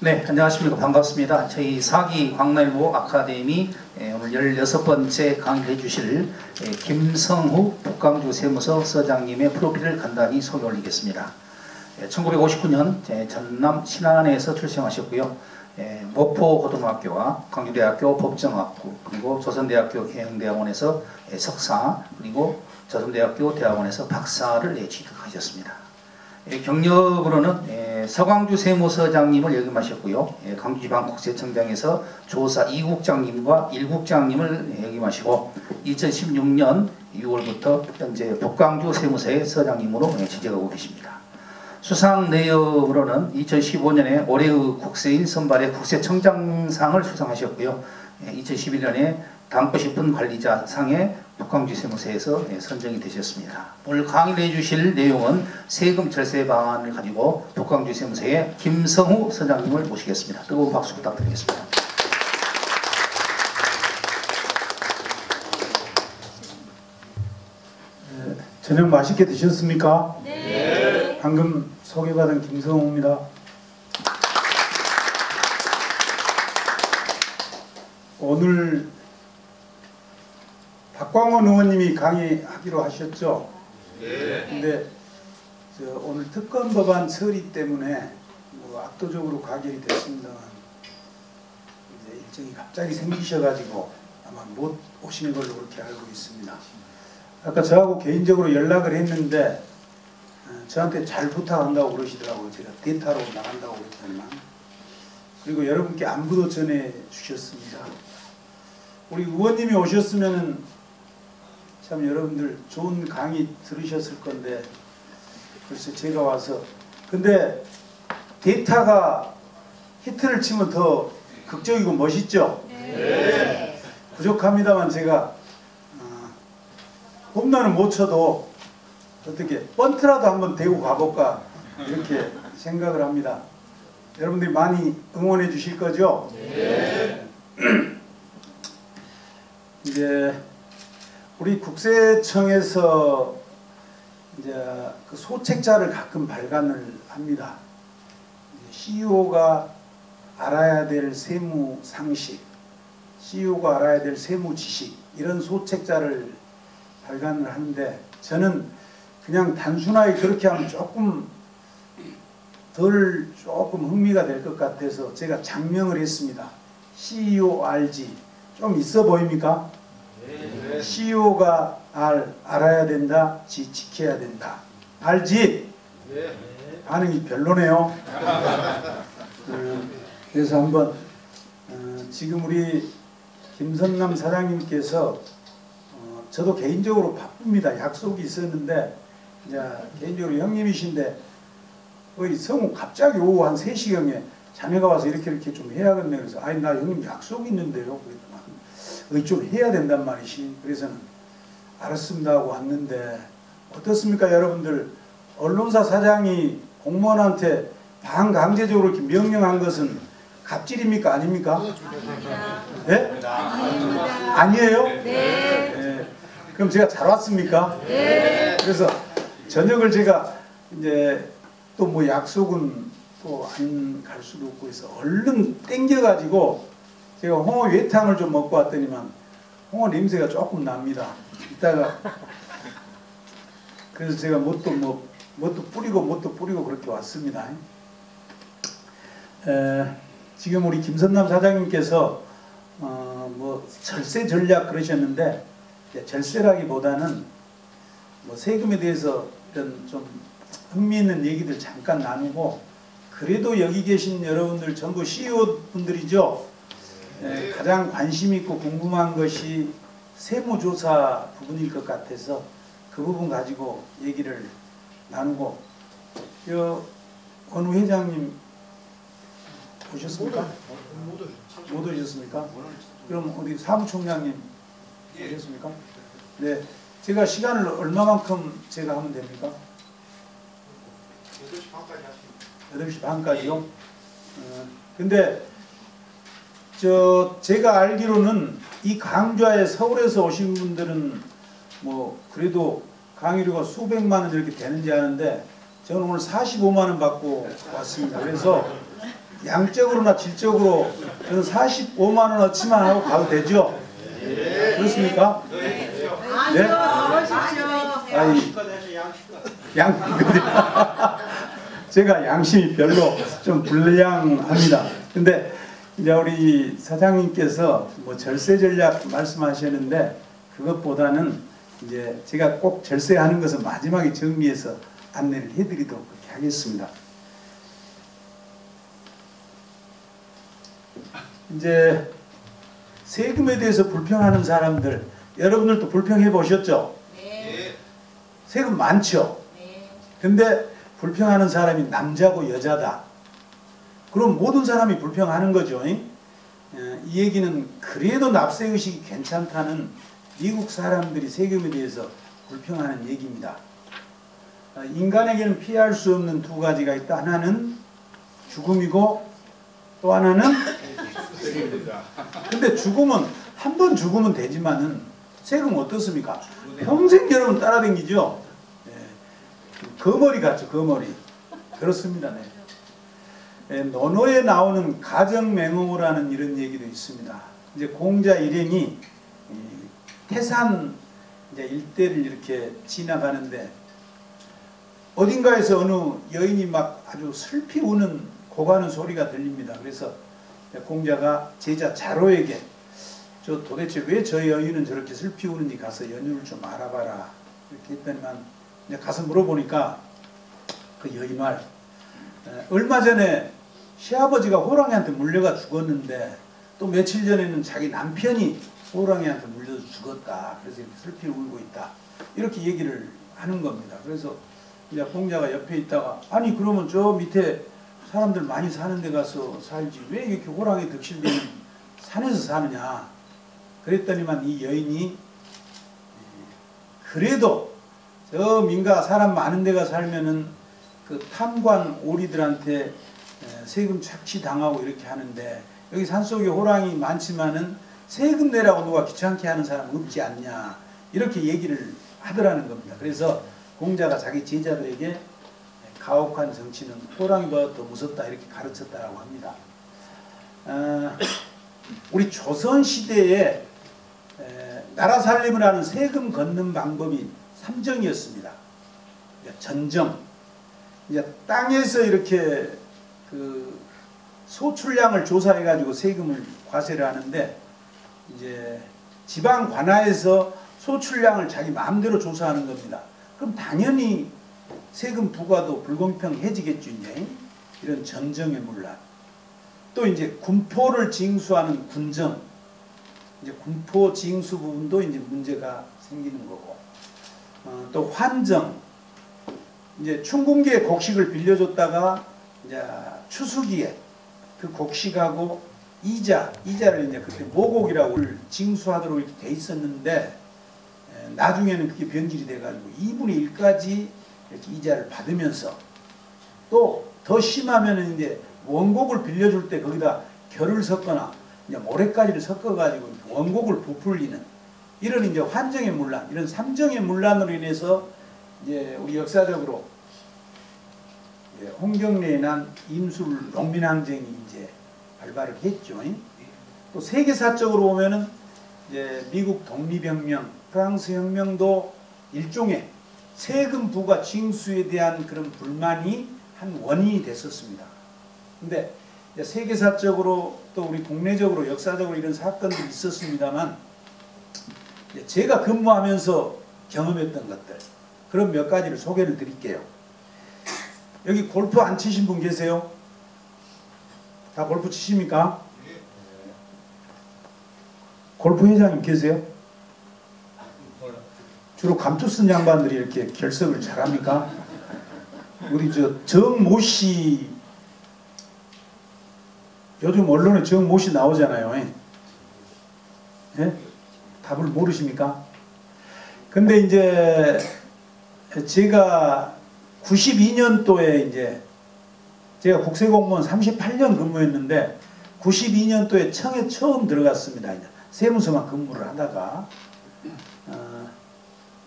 네, 안녕하십니까. 반갑습니다. 저희 사기 광날보 아카데미 오늘 16번째 강의를 해주실 김성후 북광주 세무서 서장님의 프로필을 간단히 소개 올리겠습니다. 1959년 전남 신안에서 출생하셨고요. 목포고등학교와 광주대학교 법정학부, 그리고 조선대학교 경영대학원에서 석사, 그리고 조선대학교 대학원에서 박사를 취득하셨습니다. 경력으로는 서광주 세무서장님을 역임하셨고요. 광주지방국세청장에서 조사 2국장님과 1국장님을 역임하시고 2016년 6월부터 현재 북광주 세무서의 서장님으로 지적하고 계십니다. 수상 내역으로는 2015년에 올해의 국세인 선발의 국세청장상을 수상하셨고요. 2011년에 닮고 싶은 관리자상에 북광주 세무서에서 선정이 되셨습니다. 오늘 강의를 해주실 내용은 세금 절세 방안을 가지고 북광주 세무서의 김성후 서장님을 모시겠습니다. 뜨거운 박수 부탁드리겠습니다. 저녁 맛있게 드셨습니까? 네. 방금 소개받은 김성후입니다. 오늘 박광원 의원님이 강의하기로 하셨죠? 네. 근데 오늘 특검 법안 처리 때문에 압도적으로 가결이 됐습니다만 이제 일정이 갑자기 생기셔가지고 아마 못 오시는 걸로 그렇게 알고 있습니다. 아까 저하고 개인적으로 연락을 했는데 저한테 잘 부탁한다고 그러시더라고요. 제가 대타로 나간다고 그랬더니만. 그리고 여러분께 안부도 전해 주셨습니다. 우리 의원님이 오셨으면은 참 여러분들 좋은 강의 들으셨을 건데 글쎄 제가 와서 근데 데이터가 히트를 치면 더 극적이고 멋있죠? 네. 부족합니다만 제가 홈런은 못 쳐도 어떻게 번트라도 한번 대고 가볼까 이렇게 생각을 합니다. 여러분들이 많이 응원해 주실 거죠? 네. 이제 우리 국세청에서 이제 그 소책자를 가끔 발간을 합니다. CEO가 알아야 될 세무 상식, CEO가 알아야 될 세무 지식 이런 소책자를 발간을 하는데 저는 그냥 단순하게 그렇게 하면 조금 흥미가 될 것 같아서 제가 장명을 했습니다. CEO RG 좀 있어 보입니까? 네. CEO가 알아야 된다, 지켜야 된다. 알지? 네. 반응이 별로네요. 그래서 한번 지금 우리 김선남 사장님께서 저도 개인적으로 바쁩니다. 약속이 있었는데 이제 개인적으로 형님이신데 거의 성우 갑자기 오후 한 3시경에 자네가 와서 이렇게 좀 해야겠네. 그래서 아니 나 형님 약속이 있는데요. 그랬더니 좀 해야 된단 말이시. 그래서는 알았습니다 하고 왔는데 어떻습니까 여러분들? 언론사 사장이 공무원한테 반강제적으로 이렇게 명령한 것은 갑질입니까? 아닙니까? 네? 아니에요? 네. 그럼 제가 잘 왔습니까? 네. 그래서 저녁을 제가 이제 또 뭐 약속은 또 안 갈 수도 없고 해서 얼른 땡겨가지고 제가 홍어 외탕을 좀 먹고 왔더니만 홍어 냄새가 조금 납니다. 이따가 그래서 제가 뭣도 뿌리고 그렇게 왔습니다. 지금 우리 김선남 사장님께서 뭐 절세 전략 그러셨는데 절세라기보다는 뭐 세금에 대해서 이런 좀 흥미있는 얘기들 잠깐 나누고 그래도 여기 계신 여러분들 전부 CEO 분들이죠. 가장 관심 있고 궁금한 것이 세무조사 부분일 것 같아서 그 부분 가지고 얘기를 나누고 어느 회장님 오셨습니까? 못 오셨습니까? 그럼 어디 사무총장님 오셨습니까? 네, 제가 시간을 얼마만큼 제가 하면 됩니까? 8시 반까지 하십니다. 8시 반까지요? 근데 제가 알기로는 이 강좌에 서울에서 오신 분들은 뭐 그래도 강의료가 수백만 원 이렇게 되는지 아는데 저는 오늘 45만 원 받고 왔습니다. 그래서 양적으로나 질적으로 저는 45만 원어치만 하고 가도 되죠? 그렇습니까? 네? 아이, 제가 양심이 별로 좀 불량합니다. 근데 이제 우리 사장님께서 뭐 절세 전략 말씀하셨는데 그것보다는 이제 제가 꼭 절세하는 것은 마지막에 정리해서 안내를 해드리도록 그렇게 하겠습니다. 이제 세금에 대해서 불평하는 사람들, 여러분들도 불평해 보셨죠? 네. 세금 많죠? 근데 불평하는 사람이 남자고 여자다. 그럼 모든 사람이 불평하는 거죠. 이 얘기는 그래도 납세의식이 괜찮다는 미국 사람들이 세금에 대해서 불평하는 얘기입니다. 인간에게는 피할 수 없는 두 가지가 있다. 하나는 죽음이고 또 하나는 근데 죽음은 한 번 죽으면 되지만은 세금 어떻습니까? 평생 여러분 따라다니죠. 거머리 같죠, 거머리. 그렇습니다. 네. 논어에 나오는 가정맹호라는 이런 얘기도 있습니다. 이제 공자 일행이 태산 이제 일대를 이렇게 지나가는데 어딘가에서 어느 여인이 막 아주 슬피 우는 고가는 소리가 들립니다. 그래서 공자가 제자 자로에게 저 도대체 왜 저 여인은 저렇게 슬피 우는지 가서 연유를 좀 알아봐라 이렇게 했더니만 이제 가서 물어보니까 그 여인 말 얼마 전에 시아버지가 호랑이한테 물려가 죽었는데 또 며칠 전에는 자기 남편이 호랑이한테 물려서 죽었다. 그래서 이렇게 슬피 울고 있다. 이렇게 얘기를 하는 겁니다. 그래서 이제 공자가 옆에 있다가 아니 그러면 저 밑에 사람들 많이 사는 데 가서 살지 왜 이렇게 호랑이 득실되는 산에서 사느냐. 그랬더니만 이 여인이 그래도 저 민가 사람 많은 데가 살면은 그 탐관 오리들한테 세금 착취당하고 이렇게 하는데 여기 산속에 호랑이 많지만은 세금 내라고 누가 귀찮게 하는 사람 없지 않냐 이렇게 얘기를 하더라는 겁니다. 그래서 공자가 자기 제자들에게 가혹한 정치는 호랑이보다 더 무섭다 이렇게 가르쳤다라고 합니다. 우리 조선시대에 나라 살림을 하는 세금 걷는 방법이 3정이었습니다. 전정, 이제 땅에서 이렇게 그 소출량을 조사해 가지고 세금을 과세를 하는데 이제 지방 관하에서 소출량을 자기 마음대로 조사하는 겁니다. 그럼 당연히 세금 부과도 불공평해지겠죠. 이제 이런 전정의 문란. 또 이제 군포를 징수하는 군정. 이제 군포 징수 부분도 이제 문제가 생기는 거고. 또 환정. 이제 춘궁기에 곡식을 빌려줬다가 이제 추수기에 그 곡식하고 이자를 이제 그때 모곡이라고 징수하도록 이렇게 돼 있었는데 나중에는 그게 변질이 돼가지고 2분의 1까지 이렇게 이자를 받으면서 또 더 심하면은 이제 원곡을 빌려줄 때 거기다 결을 섞거나 이제 모래가지를 섞어가지고 원곡을 부풀리는 이런 이제 환정의 문란, 이런 삼정의 문란으로 인해서 이제 우리 역사적으로 홍경래에 난 임술 농민항쟁이 이제 발발을 했죠. 또 세계사적으로 보면은 이제 미국 독립혁명, 프랑스 혁명도 일종의 세금 부과 징수에 대한 그런 불만이 한 원인이 됐었습니다. 근데 세계사적으로 또 우리 국내적으로 역사적으로 이런 사건들이 있었습니다만 제가 근무하면서 경험했던 것들 그런 몇 가지를 소개를 드릴게요. 여기 골프 안 치신 분 계세요? 다 골프 치십니까? 골프 회장님 계세요? 주로 감투 쓴 양반들이 이렇게 결석을 잘합니까? 우리 저 정모 씨 요즘 언론에 정모 씨 나오잖아요. 예? 답을 모르십니까? 근데 이제 제가 92년도에 이제 제가 국세공무원 38년 근무했는데 92년도에 청에 처음 들어갔습니다. 이제 세무서만 근무를 하다가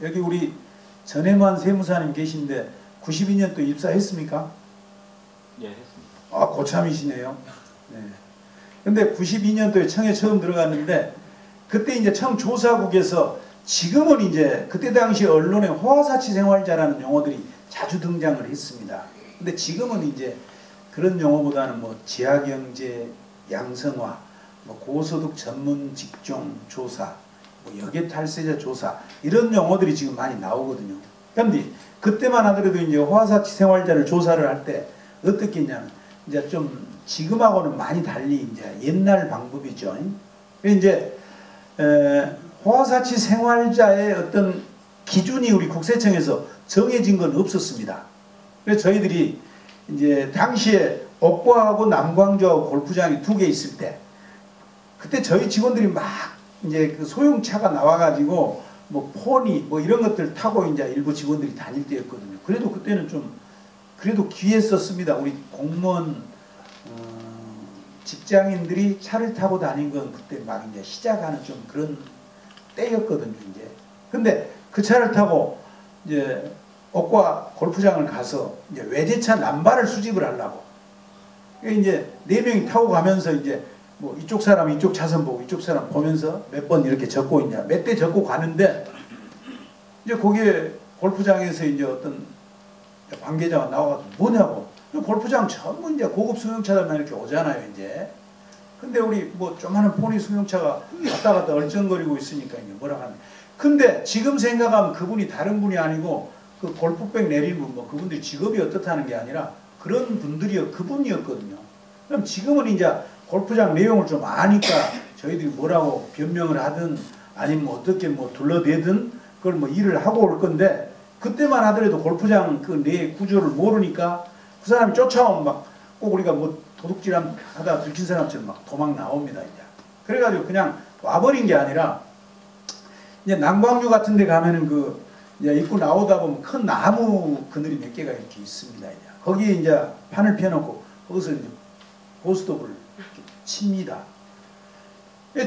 여기 우리 전혜만 세무사님 계신데 92년도 입사했습니까? 예, 했습니다. 아, 고참이시네요. 네. 근데 92년도에 청에 처음 들어갔는데 그때 이제 청 조사국에서 지금은 이제 그때 당시 언론에 호화사치 생활자라는 용어들이 자주 등장을 했습니다. 근데 지금은 이제 그런 용어보다는 뭐 지하경제 양성화, 뭐 고소득 전문 직종 조사, 뭐 여객 탈세자 조사 이런 용어들이 지금 많이 나오거든요. 그런데 그때만 하더라도 이제 호화사치 생활자를 조사를 할 때 어떻게 했냐면 이제 좀 지금하고는 많이 달리 이제 옛날 방법이죠. 이제 호화사치 생활자의 어떤 기준이 우리 국세청에서 정해진 건 없었습니다. 그래서 저희들이 이제 당시에 옥과하고 남광주하고 골프장이 2개 있을 때 그때 저희 직원들이 막 이제 그 소형차가 나와가지고 뭐 포니 뭐 이런 것들 타고 이제 일부 직원들이 다닐 때였거든요. 그래도 그때는 좀 그래도 귀했었습니다. 우리 공무원 직장인들이 차를 타고 다닌 건 그때 막 이제 시작하는 좀 그런 때였거든요. 이제 근데 그 차를 타고 이제 옥과 골프장을 가서 이제 외제차 남발을 수집을 하려고 이제 4명이 타고 가면서 이제 뭐 이쪽 사람 이쪽 차선 보고 이쪽 사람 보면서 몇 번 이렇게 적고 있냐 몇 대 적고 가는데 이제 거기에 골프장에서 이제 어떤 관계자가 나와가지고 뭐냐고 골프장 전부 이제 고급 승용차들만 이렇게 오잖아요 이제. 근데 우리 뭐 조그마한 포니 승용차가 왔다 갔다 얼쩡거리고 있으니까 이제 뭐라 하는. 근데 지금 생각하면 그분이 다른 분이 아니고 그 골프백 내린 분 뭐 그분들이 직업이 어떻다는 게 아니라 그런 분들이요 그분이었거든요. 그럼 지금은 이제 골프장 내용을 좀 아니까 저희들이 뭐라고 변명을 하든 아니면 뭐 어떻게 뭐 둘러대든 그걸 뭐 일을 하고 올 건데 그때만 하더라도 골프장 그 내 구조를 모르니까 그 사람이 쫓아오면 막 꼭 우리가 뭐 도둑질 하다 들킨 사람처럼 막 도망 나옵니다 이제. 그래가지고 그냥 와버린 게 아니라 이제 남광주 같은 데 가면은 그 이제 입구 나오다 보면 큰 나무 그늘이 몇 개가 이렇게 있습니다 이제. 거기에 이제 판을 펴놓고 거기서 이제 고스톱을 이렇게 칩니다.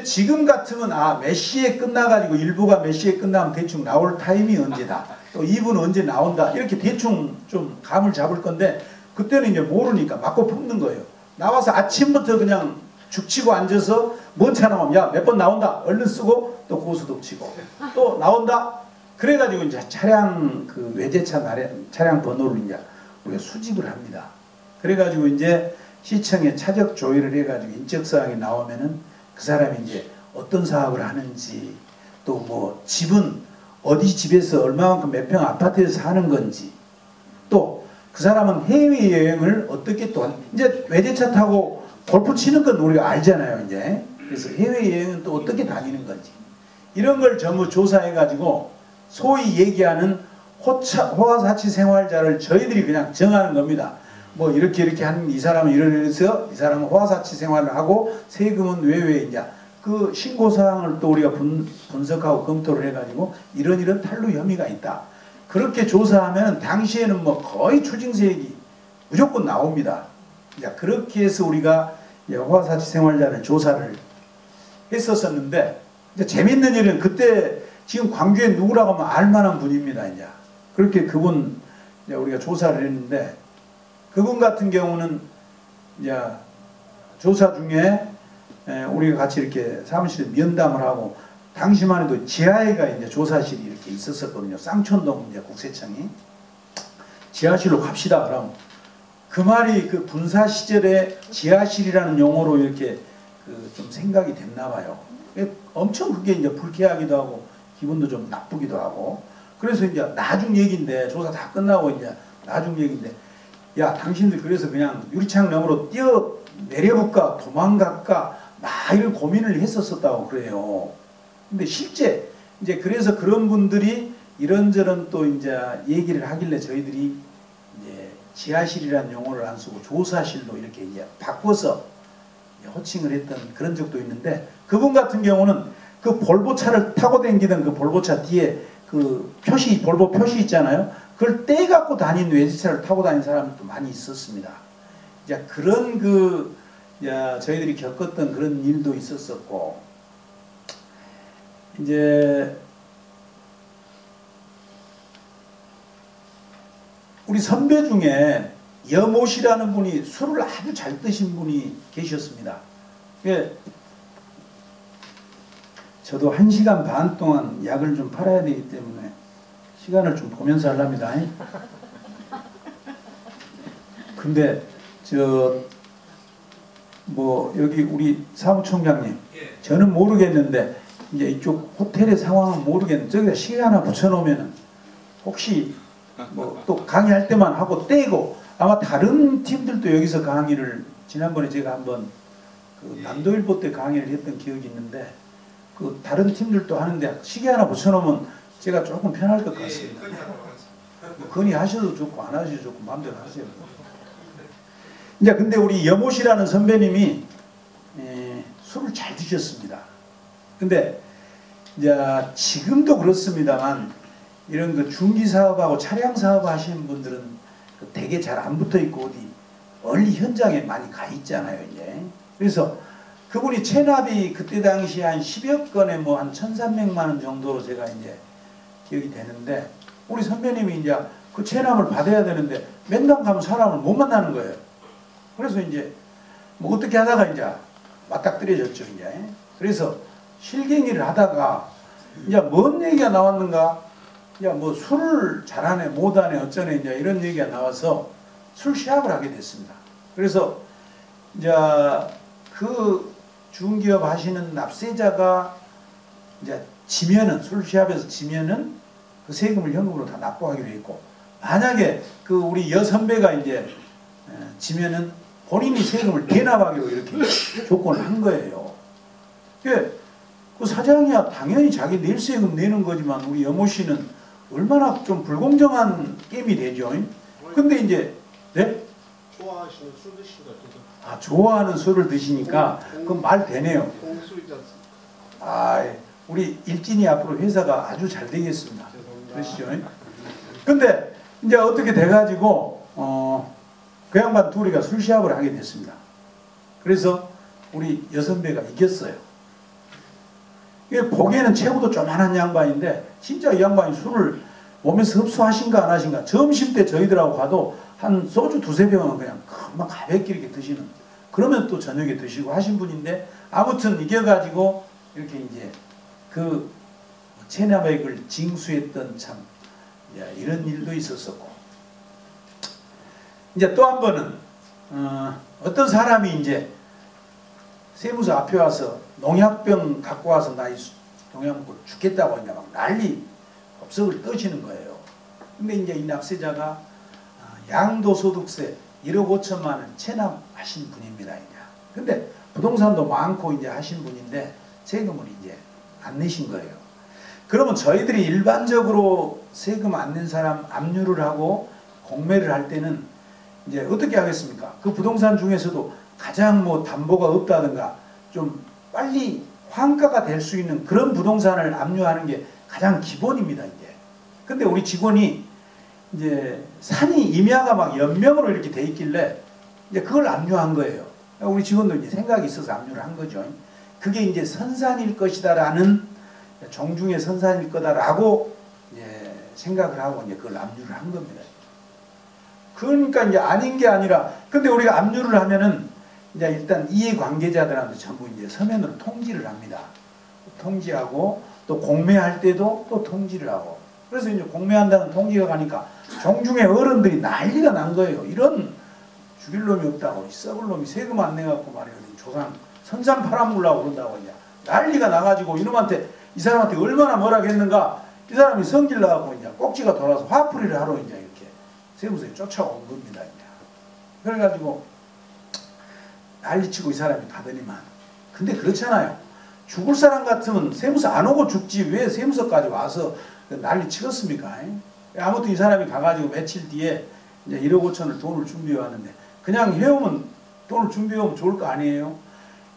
지금 같으면 아 몇 시에 끝나가지고 일부가 몇 시에 끝나면 대충 나올 타임이 언제다. 또 2분 언제 나온다. 이렇게 대충 좀 감을 잡을 건데 그때는 이제 모르니까 맞고 뽑는 거예요. 나와서 아침부터 그냥 죽치고 앉아서 뭔 차 나오면 야 몇 번 나온다. 얼른 쓰고 또 고스톱 치고 또 나온다. 그래가지고 이제 차량 그 외제차 차량 번호를 이제 우리가 수집을 합니다. 그래가지고 이제 시청에 차적 조회를 해가지고 인적사항이 나오면은 그 사람이 이제 어떤 사업을 하는지 또 뭐 집은 어디 집에서 얼마만큼 몇 평 아파트에서 사는 건지 또 그 사람은 해외여행을 어떻게 또 이제 외제차 타고 골프 치는 건 우리가 알잖아요 이제. 그래서 해외여행은 또 어떻게 다니는 건지 이런 걸 전부 조사해가지고 소위 얘기하는 호화사치 생활자를 저희들이 그냥 정하는 겁니다. 뭐 이렇게 하는 이 사람은 이래서 이 사람은 호화사치 생활을 하고 세금은 외외 이제 그 신고사항을 또 우리가 분석하고 검토를 해가지고 이런 탈루 혐의가 있다. 그렇게 조사하면 당시에는 뭐 거의 추징세액이 무조건 나옵니다. 이제 그렇게 해서 우리가 호화사치 생활자를 조사를 했었었는데 이제 재밌는 일은 그때 지금 광주에 누구라고 하면 알만한 분입니다. 이제 그렇게 그분 이제 우리가 조사를 했는데 그분 같은 경우는 이제 조사 중에 우리가 같이 이렇게 사무실에 면담을 하고 당시만 해도 지하에가 이제 조사실이 이렇게 있었었거든요. 쌍촌동 이제 국세청이 지하실로 갑시다. 그럼 그 말이 그 군사 시절에 지하실이라는 용어로 이렇게 그 좀 생각이 됐나 봐요. 엄청 그게 이제 불쾌하기도 하고 기분도 좀 나쁘기도 하고 그래서 이제 나중 얘기인데 조사 다 끝나고 이제 나중 얘기인데 야 당신들 그래서 그냥 유리창 너머로 뛰어 내려볼까 도망갈까 막 이런 고민을 했었다고 그래요. 근데 실제 이제 그래서 그런 분들이 이런저런 또 이제 얘기를 하길래 저희들이 이제 지하실이라는 용어를 안 쓰고 조사실로 이렇게 이제 바꿔서 호칭을 했던 그런 적도 있는데 그분 같은 경우는 그 볼보차를 타고 다니던 그 볼보차 뒤에 그 표시 볼보 표시 있잖아요. 그걸 떼갖고 다닌 외제차를 타고 다니는 사람도 많이 있었습니다. 이제 그런 그 저희들이 겪었던 그런 일도 있었었고 이제 우리 선배 중에 여못이라는 분이 술을 아주 잘 드신 분이 계셨습니다. 예, 저도 1시간 반 동안 약을 좀 팔아야 되기 때문에 시간을 좀 보면서 하랍니다. 근데 뭐 여기 우리 사무총장님, 저는 모르겠는데 이제 이쪽 호텔의 상황은 모르겠는데 저기다 시계 하나 붙여놓으면 혹시 뭐 또 강의할 때만 하고 떼고, 아마 다른 팀들도 여기서 강의를, 지난번에 제가 한번 그 남도일보 때 강의를 했던 기억이 있는데 그 다른 팀들도 하는데 시계 하나 붙여놓으면 제가 조금 편할 것 같습니다. 뭐 건의하셔도 좋고 안 하셔도 좋고 마음대로 하세요. 이제 근데 우리 여못이라는 선배님이 술을 잘 드셨습니다. 근데 이제 지금도 그렇습니다만 이런 그 중기 사업하고 차량 사업 하시는 분들은 되게 잘 안 붙어 있고 어디 멀리 현장에 많이 가 있잖아요, 이제. 그래서 그분이 체납이 그때 당시 한 10여 건에 뭐 한 1,300만 원 정도로 제가 이제 기억이 되는데, 우리 선배님이 이제 그 체납을 받아야 되는데 맨날 가면 사람을 못 만나는 거예요. 그래서 이제 뭐 어떻게 하다가 이제 맞닥뜨려졌죠, 이제. 그래서 실갱이를 하다가 이제 뭔 얘기가 나왔는가? 야, 뭐 술을 잘하네, 못하네, 어쩌네, 이제 이런 얘기가 나와서 술 시합을 하게 됐습니다. 그래서 이제 그 중기업 하시는 납세자가 이제 지면은, 술 시합에서 지면은 그 세금을 현금으로 다 납부하기로 했고, 만약에 그 우리 여선배가 이제 지면은 본인이 세금을 대납하기로 이렇게 조건을 한 거예요. 그 사장이야 당연히 자기 낼 세금 내는 거지만 우리 여모 씨는 얼마나 좀 불공정한 게임이 되죠. 근데 이제 네? 좋아하시는 술 드시는 거 좋아하는 술을 드시니까 그건 말 되네요. 공수이지 않습니까? 우리 일진이 앞으로 회사가 아주 잘 되겠습니다. 죄송합니다. 그러시죠? 근데 이제 어떻게 돼가지고 그 양반 둘이가 술 시합을 하게 됐습니다. 그래서 우리 여선배가 이겼어요. 이게 보기에는 체구도 조만한 양반인데 진짜 이 양반이 술을 몸에서 흡수하신가 안 하신가, 점심 때 저희들하고 가도 한 소주 2~3병은 그냥 금방 가볍게 이렇게 드시는, 그러면 또 저녁에 드시고 하신 분인데, 아무튼 이겨가지고 이렇게 이제 그 체납액을 징수했던 참 이런 일도 있었었고, 이제 또 한 번은 어떤 사람이 이제 세무서 앞에 와서 농약병 갖고 와서 나 이 농약 먹고 죽겠다고 이제 막 난리 법석을 떠시는 거예요. 근데 이제 이 납세자가 양도소득세 1억 5천만 원 체납하신 분입니다. 이제. 근데 부동산도 많고 이제 하신 분인데 세금을 이제 안 내신 거예요. 그러면 저희들이 일반적으로 세금 안 낸 사람 압류를 하고 공매를 할 때는 이제 어떻게 하겠습니까? 그 부동산 중에서도 가장 뭐 담보가 없다든가 좀 빨리 환가가 될 수 있는 그런 부동산을 압류하는 게 가장 기본입니다, 이제. 근데 우리 직원이 이제 산이 임야가 막 연명으로 이렇게 돼 있길래 이제 그걸 압류한 거예요. 우리 직원도 이제 생각이 있어서 압류를 한 거죠. 그게 이제 선산일 것이다라는, 정중의 선산일 거다라고 이제 생각을 하고 이제 그걸 압류를 한 겁니다. 그러니까 이제 아닌 게 아니라, 근데 우리가 압류를 하면은 이제 일단 이해관계자들한테 전부 이제 서면으로 통지를 합니다. 통지하고 또 공매할 때도 또 통지를 하고, 그래서 이제 공매한다는 통지가 가니까 정중의 어른들이 난리가 난 거예요. 이런 죽일 놈이 없다고, 썩을 놈이 세금 안 내갖고 말이야 조상 선산 팔아먹으려고 그런다고 이제 난리가 나가지고 이놈한테, 이 사람한테 얼마나 뭐라 했는가, 이 사람이 성질 나갖고 이제 꼭지가 돌아서 화풀이를 하러 이제 이렇게 세무서에 쫓아온 겁니다. 이제. 그래가지고 난리치고 이 사람이 가더니만, 근데 그렇잖아요. 죽을 사람 같으면 세무서 안 오고 죽지 왜 세무서까지 와서 난리 치겠습니까? 아무튼 이 사람이 가가지고 며칠 뒤에 이제 1억 5천을 돈을 준비해 왔는데, 그냥 해오면 돈을 준비해 오면 좋을 거 아니에요.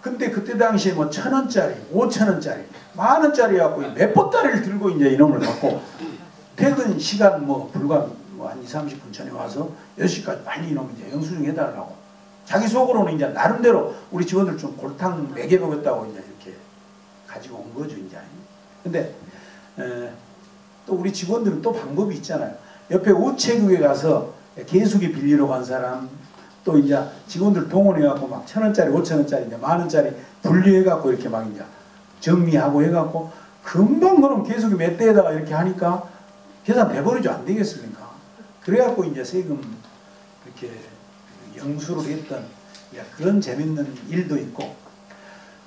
근데 그때 당시에 뭐 1,000원짜리, 5,000원짜리, 만원짜리 갖고 몇 보따리를 들고 이제 이놈을 갖고 퇴근 시간 뭐 불과 뭐 한 20~30분 전에 와서 6시까지 빨리 이놈 이제 영수증 해달라고. 자기 속으로는 이제 나름대로 우리 직원들 좀 골탕 먹여보겠다고 이제 이렇게 가지고 온 거죠, 이제. 근데 또 우리 직원들은 또 방법이 있잖아요. 옆에 우체국에 가서 개수기 빌리러 간 사람, 또 이제 직원들 동원해갖고 막 1,000원짜리, 5,000원짜리, 이제 10,000원짜리 분리해갖고 이렇게 막 이제 정리하고 해갖고 금방 그럼 개수기 몇 대에다가 이렇게 하니까 계산 돼버리죠. 안 되겠습니까? 그래갖고 이제 세금 이렇게 영수를 했던 그런 재밌는 일도 있고,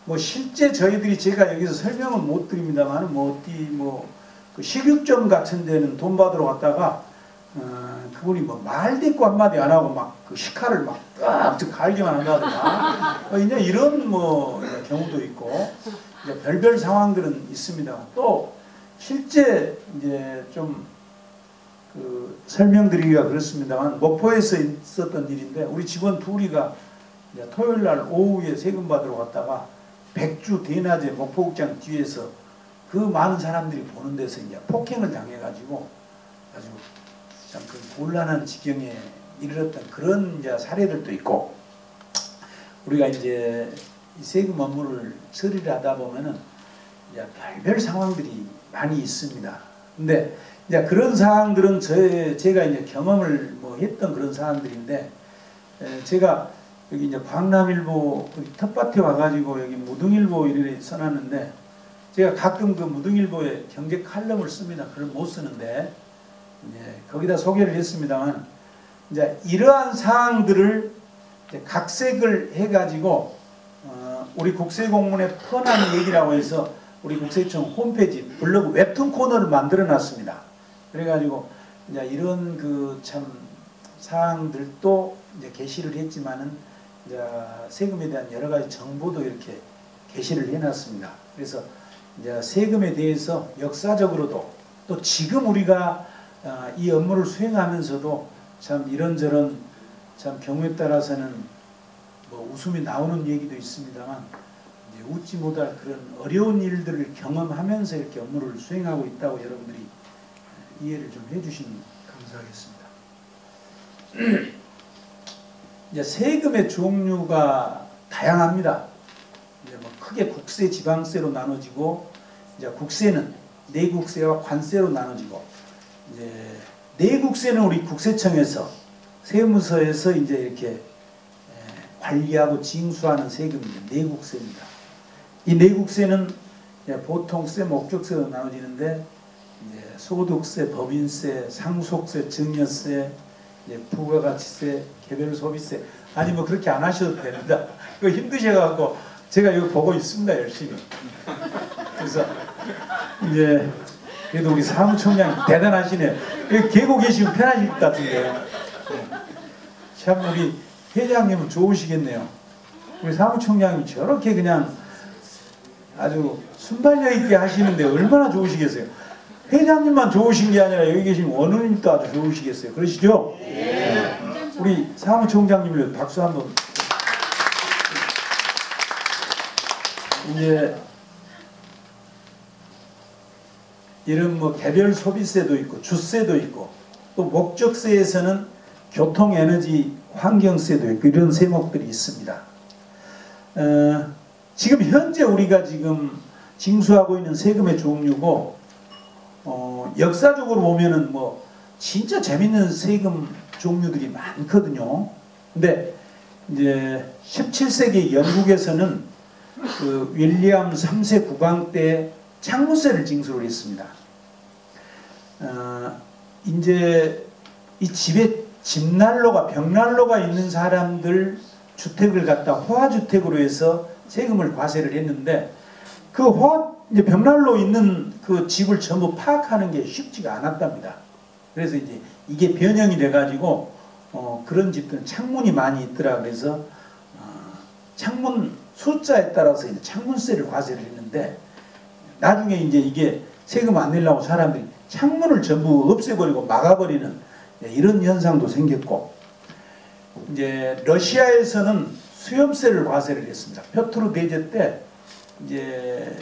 뭐 실제 저희들이 제가 여기서 설명은 못 드립니다만 뭐 어디 그 식육점 같은 데는 돈 받으러 갔다가 그분이 뭐 말대꾸 한마디 안 하고 막 그 식칼을 막 딱 갈기만 한다든가 이제 이런 뭐 경우도 있고 이제 별별 상황들은 있습니다. 또 실제 이제 좀 그 설명드리기가 그렇습니다만 목포에서 있었던 일인데, 우리 직원 둘이가 이제 토요일 날 오후에 세금 받으러 갔다가 백주 대낮에 목포국장 뒤에서 그 많은 사람들이 보는 데서 이제 폭행을 당해가지고 아주 참 그 곤란한 지경에 이르렀던 그런 이제 사례들도 있고, 우리가 이제 이 세금 업무를 처리를 하다 보면은 이제 별별 상황들이 많이 있습니다. 근데 이제 그런 사항들은 제가 이제 경험을 뭐 했던 그런 사항들인데, 제가 여기 이제 광남일보 텃밭에 와가지고 여기 무등일보 이렇게 써놨는데, 제가 가끔 그 무등일보에 경제 칼럼을 씁니다. 글을 못 쓰는데 이제 거기다 소개를 했습니다만, 이제 이러한 사항들을 이제 각색을 해가지고 우리 국세공무원의 펀한 얘기라고 해서 우리 국세청 홈페이지 블로그 웹툰 코너를 만들어놨습니다. 그래가지고 이제 이런 그 참 사항들도 이제 게시를 했지만은 이제 세금에 대한 여러 가지 정보도 이렇게 게시를 해놨습니다. 그래서 이제 세금에 대해서 역사적으로도 또 지금 우리가 이 업무를 수행하면서도 참 이런저런 참 경우에 따라서는 뭐 웃음이 나오는 얘기도 있습니다만 이제 웃지 못할 그런 어려운 일들을 경험하면서 이렇게 업무를 수행하고 있다고 여러분들이 이해를 좀 해주시면 감사하겠습니다. 이제 세금의 종류가 다양합니다. 이제 뭐 크게 국세, 지방세로 나눠지고, 이제 국세는 내국세와 관세로 나눠지고, 이제 내국세는 우리 국세청에서 세무서에서 이제 이렇게 관리하고 징수하는 세금이 내국세입니다. 이 내국세는 보통세, 목적세로 나눠지는데, 이제 소득세, 법인세, 상속세, 증여세, 부가가치세, 개별소비세, 아니 뭐 그렇게 안 하셔도 됩니다. 그거 힘드셔갖고 제가 이거 보고 있습니다, 열심히. 그래서 이제 그래도 우리 사무총장 대단하시네요. 계고 계시면 편하실 것 같은데. 참 우리 회장님은 좋으시겠네요. 우리 사무총장님이 저렇게 그냥 아주 순발력 있게 하시는데 얼마나 좋으시겠어요. 회장님만 좋으신 게 아니라 여기 계신 원우님도 아주 좋으시겠어요. 그러시죠? 네. 우리 사무총장님을 박수 한번. 이제 이런 뭐 개별 소비세도 있고 주세도 있고, 또 목적세에서는 교통, 에너지, 환경세도 있고 이런 세목들이 있습니다. 지금 현재 우리가 지금 징수하고 있는 세금의 종류고, 역사적으로 보면은 뭐 진짜 재밌는 세금 종류들이 많거든요. 근데 이제 17세기 영국에서는 그 윌리엄 3세 국왕 때 창문세를 징수를 했습니다. 이제 이 집에 집난로가, 벽난로가 있는 사람들 주택을 갖다 호화주택으로 해서 세금을 과세를 했는데, 그 이제 벽난로 있는 그 집을 전부 파악하는 게 쉽지가 않았답니다. 그래서 이제 이게 변형이 돼가지고 그런 집들은 창문이 많이 있더라. 그래서 창문 숫자에 따라서 이제 창문세를 과세를 했는데, 나중에 이제 이게 세금 안 내려고 사람들이 창문을 전부 없애버리고 막아버리는 이런 현상도 생겼고, 이제 러시아에서는 수염세를 과세를 했습니다. 표트르 대제 때 이제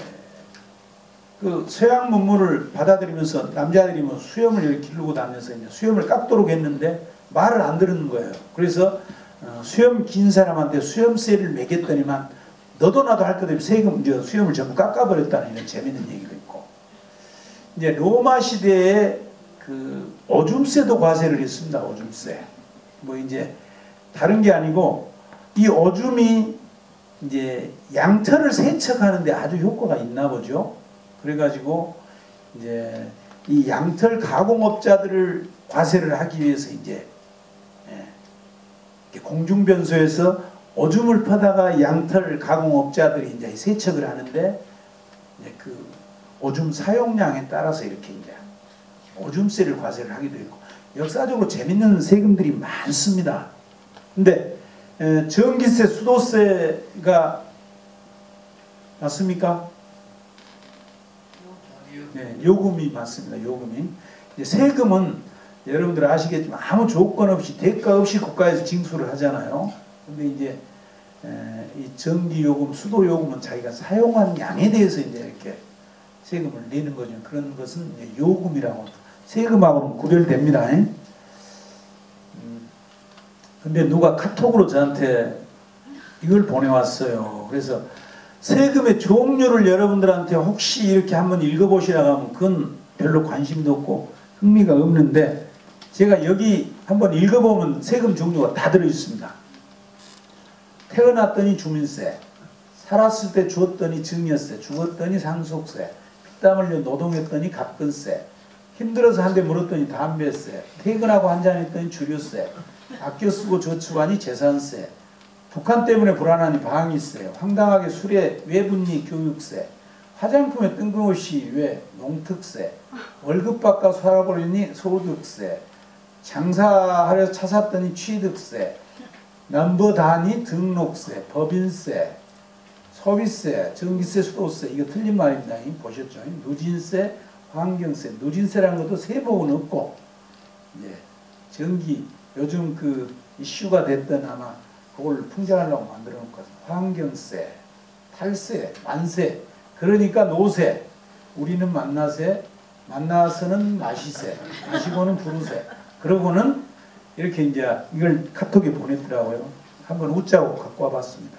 그 서양 문물을 받아들이면서 남자들이 뭐 수염을 이렇게 기르고 다녀서 이제 수염을 깎도록 했는데 말을 안 듣는 거예요. 그래서 수염 긴 사람한테 수염세를 매겼더니만 너도 나도 할 것 없이 세금, 수염을 전부 깎아버렸다는 이런 재밌는 얘기도 있고, 이제 로마 시대에 그 오줌세도 과세를 했습니다. 오줌세. 뭐 이제 다른 게 아니고 이 오줌이 이제 양털을 세척하는데 아주 효과가 있나 보죠. 그래가지고 이제 이 양털 가공업자들을 과세를 하기 위해서 이제 공중변소에서 오줌을 퍼다가 양털 가공업자들이 이제 세척을 하는데 이제 그 오줌 사용량에 따라서 이렇게 이제 오줌세를 과세를 하기도 있고 역사적으로 재밌는 세금들이 많습니다. 근데 전기세, 수도세가 맞습니까? 네, 요금이 맞습니다. 요금이. 이제 세금은 여러분들 아시겠지만 아무 조건 없이 대가 없이 국가에서 징수를 하잖아요. 근데 이제 이 전기요금, 수도요금은 자기가 사용한 양에 대해서 이제 이렇게 세금을 내는 거죠. 그런 것은 이제 요금이라고 세금하고는 구별됩니다. 근데 누가 카톡으로 저한테 이걸 보내왔어요. 그래서 세금의 종류를 여러분들한테 혹시 이렇게 한번 읽어보시라고 하면 그건 별로 관심도 없고 흥미가 없는데 제가 여기 한번 읽어보면 세금 종류가 다 들어있습니다. 태어났더니 주민세, 살았을 때 주었더니 증여세, 죽었더니 상속세, 피땀 흘려 노동했더니 갑근세, 힘들어서 한 대 물었더니 담배세, 퇴근하고 한잔했더니 주류세, 아껴 쓰고 저축하니 재산세, 북한 때문에 불안하니 방위세, 황당하게 술에 외분리 교육세, 화장품에 뜬금없이 왜 농특세, 월급 받가 살아버리니 소득세, 장사하려 차 샀더니 취득세, 넘버다니 등록세, 법인세, 소비세, 전기세, 수도세. 이거 틀린 말입니다. 보셨죠? 누진세, 환경세. 누진세라는 것도 세목은 없고 예, 전기 요즘 그 이슈가 됐던 아마 그걸 풍자하려고 만들어 놓은 것 같아요. 환경세, 탈세, 만세. 그러니까 노세. 우리는 만나세, 만나서는 마시세, 마시고는 부르세. 그러고는 이렇게 이제 이걸 카톡에 보냈더라고요. 한번 웃자고 갖고 와봤습니다.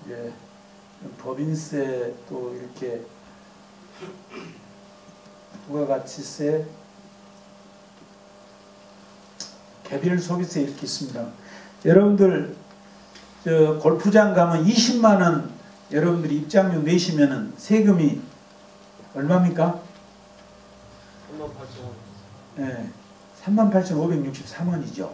예, 법인세 또 이렇게 부가가치세, 개별 소비세 이렇게 있습니다. 여러분들 저 골프장 가면 20만 원 여러분들이 입장료 내시면은 세금이 얼마입니까? 38,563원이죠.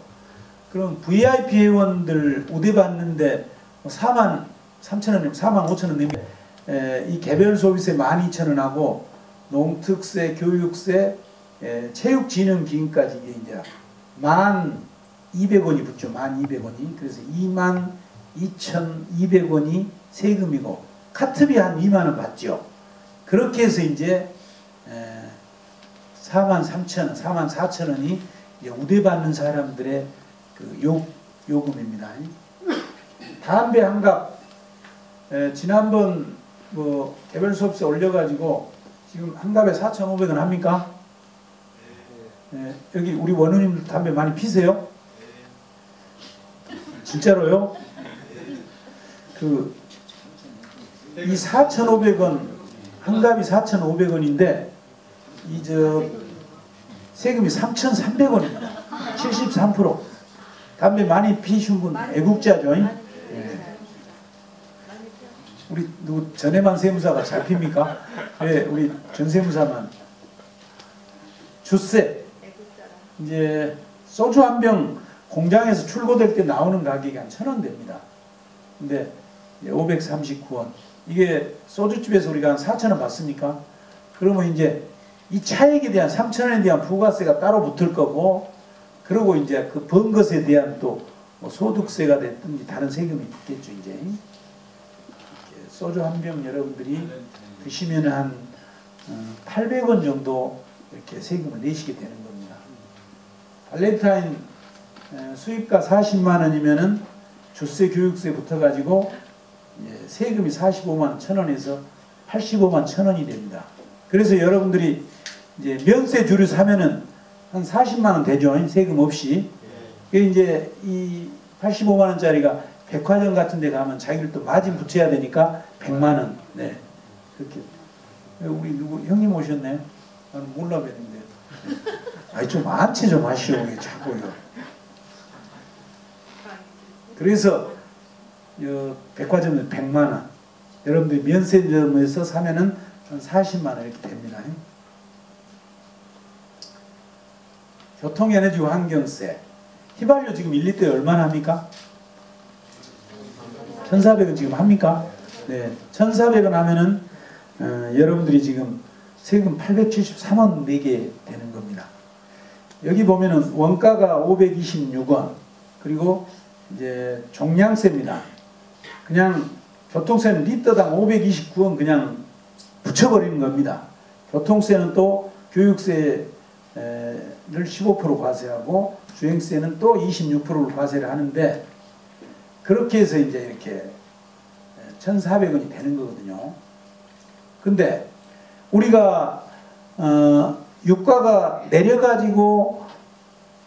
그럼 VIP 회원들 우대 받는데 43,000원, 45,000원 내면 이 개별 소비세 12,000원하고 농특세, 교육세, 체육진흥기금까지 이제 1,200원이 붙죠. 1,200원이. 그래서 22,200원이 세금이고 카트비 한 2만원 받죠. 그렇게 해서 이제 43,000원, 44,000원이 우대받는 사람들의 그 요금입니다. 담배 한갑 지난번 뭐 개별 소비세 올려가지고 지금 한갑에 4,500원 합니까? 여기 우리 원우님 담배 많이 피세요? 진짜로요? 이 4,500원 한갑이 4,500원인데 이 세금이 3,300원입니다. 73%. 담배 많이 피신 분 애국자죠? 우리 누구 전해만 세무사가 잘 핍니까? 네, 우리 전 세무사만. 주세. 이제 소주 한 병 공장에서 출고될 때 나오는 가격이 한 1,000원 됩니다. 근데 539원. 이게 소주집에서 우리가 한 4,000원 받습니까? 그러면 이제 이 차액에 대한 3,000원에 대한 부가세가 따로 붙을 거고, 그리고 이제 그 번 것에 대한 또 뭐 소득세가 됐든지 다른 세금이 있겠죠. 이제 소주 한 병 여러분들이 드시면 한 800원 정도 이렇게 세금을 내시게 되는 겁니다. 발렌타인 수입가 40만 원이면은 주세, 교육세 붙어가지고 세금이 45만 1,000원에서 85만 1,000원이 됩니다. 그래서 여러분들이 이제 면세 주류 사면은 한 40만 원 되죠. 세금 없이. 이제 이 85만 원짜리가 백화점 같은 데 가면 자기를 또 마진 붙여야 되니까 100만 원. 네. 그렇게. 우리 누구 형님 오셨네요? 나는 몰라 뵀는데. 아니 좀 안치 좀 하시오 왜 자꾸요. 그래서 백화점은 100만 원, 여러분들이 면세점에서 사면은 한 40만 원 이렇게 됩니다. 교통에너지 환경세, 휘발유 지금 1리터에 얼마나 합니까? 1,400원 지금 합니까? 네, 1,400원 하면은 여러분들이 지금 세금 873원 내게 되는 겁니다. 여기 보면은 원가가 526원, 그리고 이제 종량세입니다. 그냥 교통세는 리터당 529원 그냥 붙여버리는 겁니다. 교통세는 또 교육세를 15% 과세하고 주행세는 또 26%를 과세를 하는데, 그렇게 해서 이제 이렇게 1,400원이 되는 거거든요. 근데 우리가 유가가 내려가지고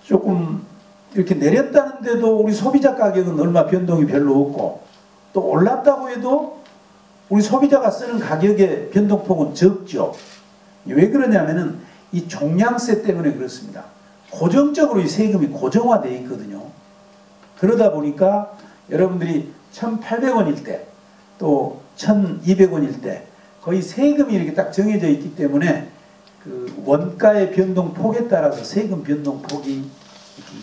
조금 이렇게 내렸다는데도 우리 소비자 가격은 얼마 변동이 별로 없고, 또 올랐다고 해도 우리 소비자가 쓰는 가격의 변동폭은 적죠. 왜 그러냐면은 이 종량세 때문에 그렇습니다. 고정적으로 이 세금이 고정화되어 있거든요. 그러다 보니까 여러분들이 1,800원일 때 또 1,200원일 때 거의 세금이 이렇게 딱 정해져 있기 때문에 그 원가의 변동폭에 따라서 세금 변동폭이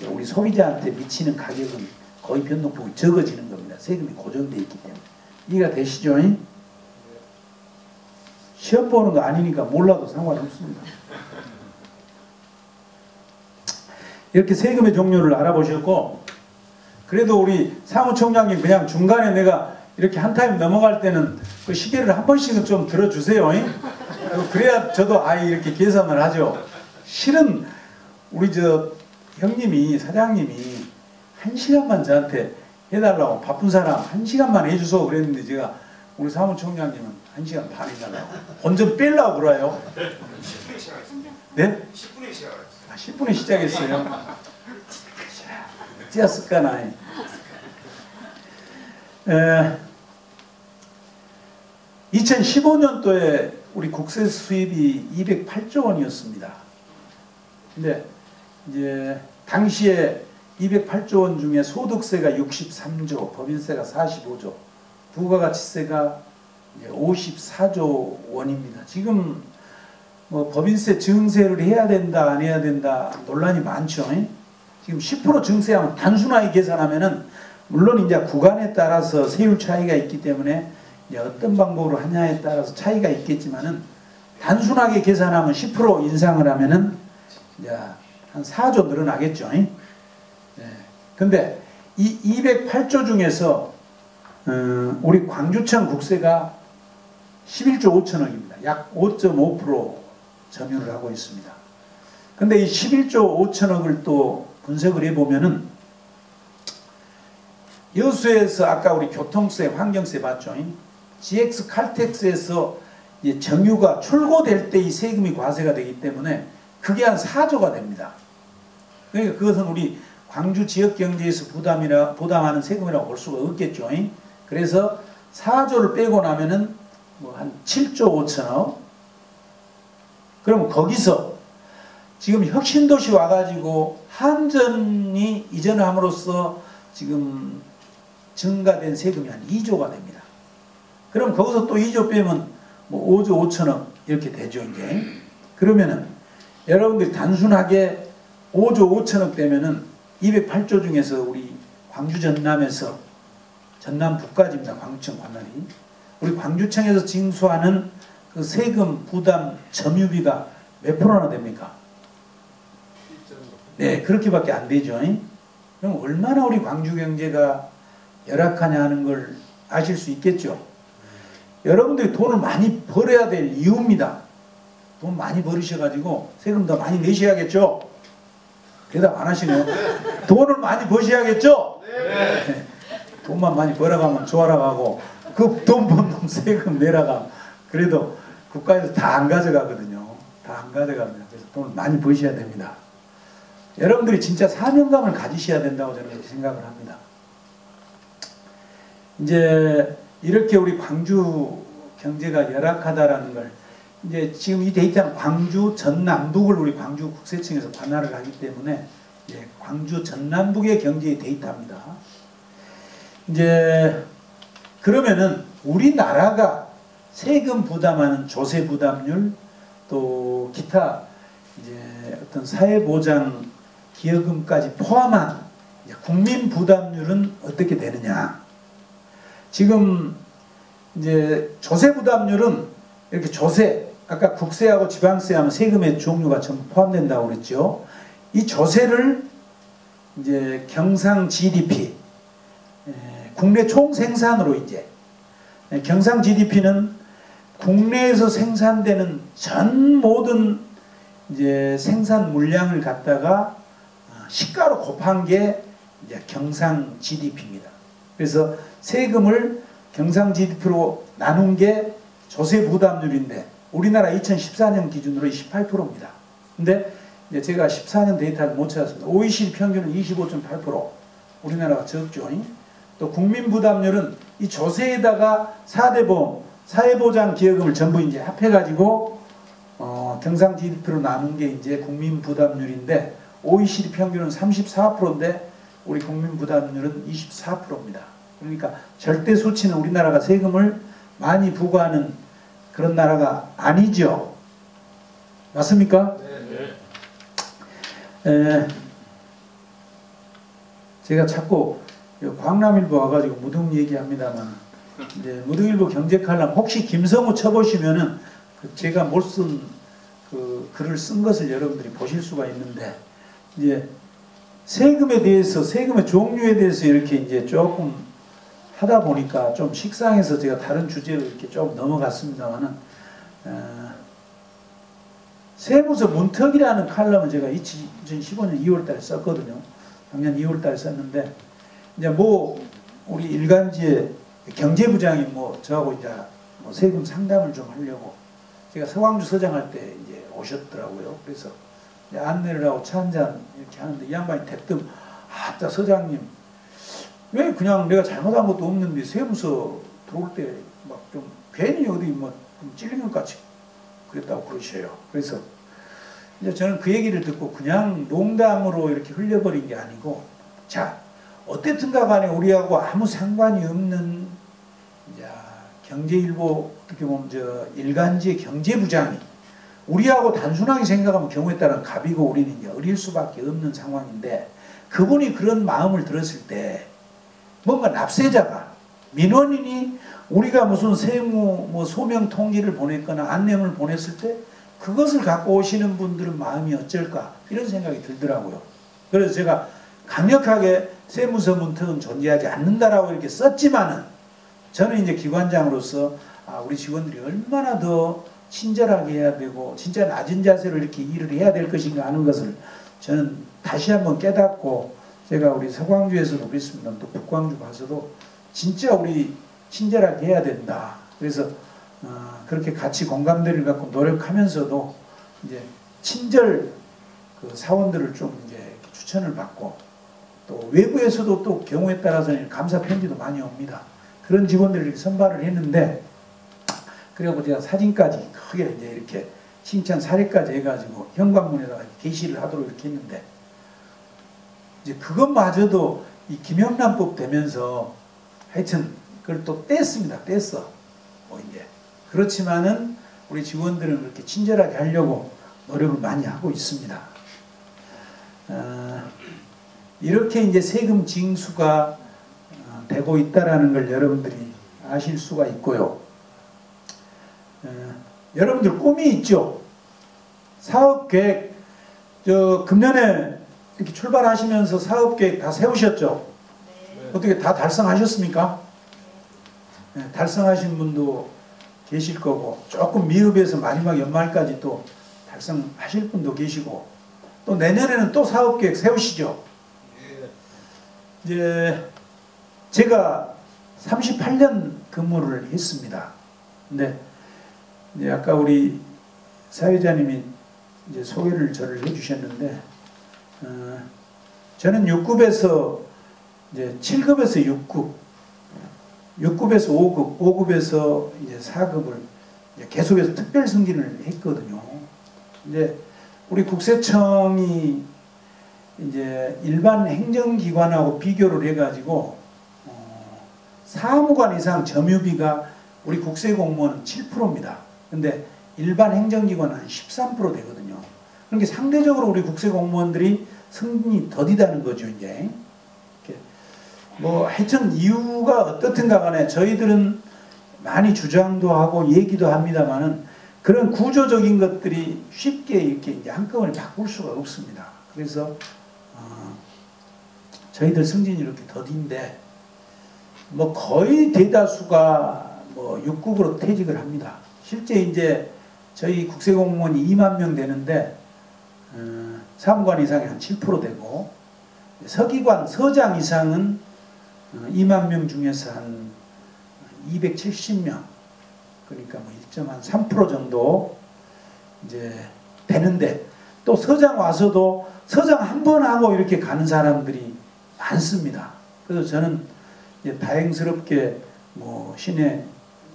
우리 소비자한테 미치는 가격은 거의 변동폭이 적어지는 겁니다. 세금이 고정되어 있기 때문에. 이해가 되시죠? 시험 보는 거 아니니까 몰라도 상관없습니다. 이렇게 세금의 종류를 알아보셨고, 그래도 우리 사무총장님 그냥 중간에 내가 이렇게 한 타임 넘어갈 때는 그 시계를 한 번씩은 좀 들어주세요. 그래야 저도 이렇게 계산을 하죠. 실은 우리 저 형님이, 사장님이 1시간만 저한테 해달라고, 바쁜 사람 1시간만 해주소 그랬는데, 제가 우리 사무총장님은 1시간 반 해달라고 본전 빼려고 그래요. 10분에 시작했어요. 네? 10분에 시작했어요. 10분에 시작했어요. 찌었을까나. 2015년도에 우리 국세 수입이 208조 원이었습니다. 근데 이제 당시에 208조 원 중에 소득세가 63조, 법인세가 45조, 부가가치세가 54조 원입니다. 지금 뭐 법인세 증세를 해야 된다 안 해야 된다 논란이 많죠. 지금 10% 증세하면 단순하게 계산하면은, 물론 이제 구간에 따라서 세율 차이가 있기 때문에 이제 어떤 방법으로 하냐에 따라서 차이가 있겠지만은, 단순하게 계산하면 10% 인상을 하면은 이제 한 4조 늘어나겠죠. 네. 근데 이 208조 중에서 우리 광주청 국세가 11조 5천억입니다. 약 5.5% 점유를 하고 있습니다. 근데 이 11조 5천억을 또 분석을 해보면은, 여수에서 아까 우리 교통세, 환경세 봤죠? GX 칼텍스에서 정유가 출고될 때 이 세금이 과세가 되기 때문에 그게 한 4조가 됩니다. 그러니까 그것은 우리 광주 지역 경제에서 부담하는 세금이라고 볼 수가 없겠죠. 그래서 4조를 빼고 나면은 뭐 한 7조 5천억. 그럼 거기서 지금 혁신도시 와가지고 한전이 이전함으로써 지금 증가된 세금이 한 2조가 됩니다. 그럼 거기서 또 2조 빼면 뭐 5조 5천억 이렇게 되죠, 이제. 그러면은 여러분들이 단순하게 5조 5천억 되면은 208조 중에서 우리 광주 전남에서, 전남 북까지입니다. 광주청 관할이. 우리 광주청에서 징수하는 그 세금 부담 점유비가 몇 프로나 됩니까? 네, 그렇게밖에 안 되죠. 그럼 얼마나 우리 광주 경제가 열악하냐 하는 걸 아실 수 있겠죠. 여러분들이 돈을 많이 벌어야 될 이유입니다. 돈 많이 벌으셔가지고 세금 더 많이 내셔야겠죠. 대답 안 하시네요. 돈을 많이 버셔야겠죠. 네. 돈만 많이 벌어가면 좋아라가고, 그 돈 번 놈 세금 내라가 그래도 국가에서 다 안 가져가거든요. 다 안 가져갑니다. 그래서 돈을 많이 버셔야 됩니다. 여러분들이 진짜 사명감을 가지셔야 된다고 저는 그렇게 생각을 합니다. 이제 이렇게 우리 광주 경제가 열악하다라는 걸 이제 지금 이 데이터는 광주 전남북을 우리 광주국세청에서 관할을 하기 때문에 광주 전남북의 경제 데이터입니다. 이제 그러면은 우리나라가 세금 부담하는 조세 부담률 또 기타 이제 어떤 사회보장 기여금까지 포함한 국민 부담률은 어떻게 되느냐? 지금 이제 조세 부담률은 이렇게 조세, 아까 국세하고 지방세 하면 세금의 종류가 전부 포함된다고 그랬죠. 이 조세를 이제 경상 GDP, 국내 총 생산으로 이제 경상 GDP는 국내에서 생산되는 전 모든 이제 생산 물량을 갖다가 시가로 곱한 게 이제 경상 GDP입니다. 그래서 세금을 경상 GDP로 나눈 게 조세 부담률인데 우리나라 2014년 기준으로 18%입니다. 근데 이제 제가 14년 데이터를 못 찾았습니다. OECD 평균은 25.8%. 우리나라가 적죠. 또 국민 부담률은 이 조세에다가 4대 보험, 사회보장 기여금을 전부 이제 합해가지고 경상 GDP로 나눈 게 이제 국민 부담률인데 OECD 평균은 34%인데 우리 국민 부담률은 24%입니다. 그러니까 절대 수치는 우리나라가 세금을 많이 부과하는 그런 나라가 아니죠. 맞습니까? 네. 제가 자꾸 광남일보 와가지고 무등 얘기합니다만 이제 무등일보 경제 칼럼 혹시 김성우 쳐보시면은 제가 못 쓴 그 글을 쓴 것을 여러분들이 보실 수가 있는데 이제 세금에 대해서 세금의 종류에 대해서 이렇게 이제 조금 하다 보니까 좀 식상해서 제가 다른 주제로 이렇게 좀 넘어갔습니다만은 세무서 문턱이라는 칼럼을 제가 2015년 2월달에 썼거든요. 작년 2월달에 썼는데 이제 뭐 우리 일간지에 경제부장이 뭐 저하고 이제 뭐 세금 상담을 좀 하려고 제가 서광주 서장할 때 이제 오셨더라고요. 그래서 이제 안내를 하고 차 한잔 이렇게 하는데 이 양반이 대뜸 아따 서장님 왜 그냥 내가 잘못한 것도 없는데 세무서 들어올 때 막 좀 괜히 어디 뭐 좀 찔린 것 같이 그랬다고 그러셔요. 그래서 이제 저는 그 얘기를 듣고 그냥 농담으로 이렇게 흘려버린 게 아니고 자 어쨌든가 간에 우리하고 아무 상관이 없는 경제일보 어떻게 보면 저 일간지의 경제부장이 우리하고 단순하게 생각하면 경우에 따라 갑이고 우리는 이제 어릴 수밖에 없는 상황인데 그분이 그런 마음을 들었을 때 뭔가 납세자가 민원인이 우리가 무슨 세무 뭐 소명 통지를 보냈거나 안내문을 보냈을 때 그것을 갖고 오시는 분들은 마음이 어쩔까 이런 생각이 들더라고요. 그래서 제가 강력하게 세무서 문턱은 존재하지 않는다라고 이렇게 썼지만은 저는 이제 기관장으로서 우리 직원들이 얼마나 더 친절하게 해야 되고 진짜 낮은 자세로 이렇게 일을 해야 될 것인가 하는 것을 저는 다시 한번 깨닫고 제가 우리 서광주에서도 그랬습니다. 또 북광주 가서도 진짜 우리 친절하게 해야 된다. 그래서 그렇게 같이 공감대를 갖고 노력하면서도 이제 친절 그 사원들을 좀 이제 추천을 받고 또 외부에서도 또 경우에 따라서는 감사 편지도 많이 옵니다. 그런 직원들을 선발을 했는데 그래갖고 제가 사진까지 크게 이제 이렇게 칭찬 사례까지 해가지고 현관문에다가 게시를 하도록 이렇게 했는데 이제 그것마저도 이 김영란법 되면서 하여튼 그걸 또 뗐습니다. 뗐어. 뭐 이제 그렇지만은 우리 직원들은 그렇게 친절하게 하려고 노력을 많이 하고 있습니다. 이렇게 이제 세금 징수가 되고 있다라는 걸 여러분들이 아실 수가 있고요. 여러분들 꿈이 있죠. 사업계획 금년에 이렇게 출발하시면서 사업계획 다 세우셨죠. 네. 어떻게 다 달성하셨습니까? 네, 달성하신 분도 계실 거고 조금 미흡해서 마지막 연말까지 또 달성하실 분도 계시고 또 내년에는 또 사업계획 세우시죠. 네. 이제 제가 38년 근무를 했습니다. 근데 이제 아까 우리 사회자님이 이제 소개를 저를 해주셨는데, 저는 6급에서 이제 7급에서 6급, 6급에서 5급, 5급에서 이제 4급을 계속해서 특별 승진을 했거든요. 이제 우리 국세청이 이제 일반 행정기관하고 비교를 해가지고 사무관 이상 점유비가 우리 국세공무원은 7%입니다. 근데 일반 행정기관은 한 13% 되거든요. 그러니까 상대적으로 우리 국세공무원들이 승진이 더디다는 거죠, 이제. 뭐 하여튼 이유가 어떻든가 간에 저희들은 많이 주장도 하고 얘기도 합니다만은 그런 구조적인 것들이 쉽게 이렇게 이제 한꺼번에 바꿀 수가 없습니다. 그래서 저희들 승진이 이렇게 더딘데 뭐 거의 대다수가 뭐 6급으로 퇴직을 합니다. 실제 이제 저희 국세공무원이 2만 명 되는데 사무관 이상이 한 7% 되고 서기관 서장 이상은 2만 명 중에서 한 270명 그러니까 뭐 1.3% 정도 이제 되는데 또 서장 와서도 서장 한 번 하고 이렇게 가는 사람들이 많습니다. 그래서 저는 이제 다행스럽게 뭐 시내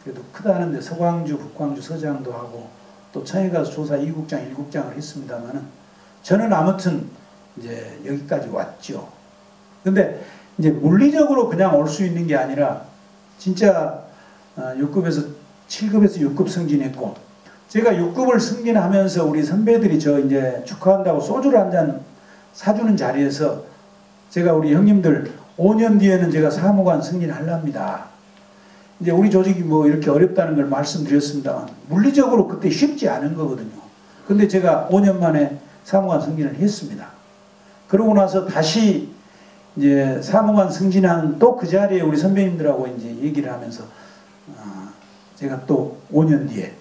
그래도 크다는데 서광주, 북광주 서장도 하고 또 청해 가서 조사 2국장, 1국장을 했습니다만은 저는 아무튼 이제 여기까지 왔죠. 근데 이제 물리적으로 그냥 올 수 있는 게 아니라 진짜 6급에서 7급에서 6급 승진했고 제가 6급을 승진하면서 우리 선배들이 저 이제 축하한다고 소주를 한 잔 사주는 자리에서 제가 우리 형님들 5년 뒤에는 제가 사무관 승진하렵니다. 이제 우리 조직이 뭐 이렇게 어렵다는 걸 말씀드렸습니다만 물리적으로 그때 쉽지 않은 거거든요. 근데 제가 5년 만에 사무관 승진을 했습니다. 그러고 나서 다시 이제 사무관 승진한 또 그 자리에 우리 선배님들하고 이제 얘기를 하면서 제가 또 5년 뒤에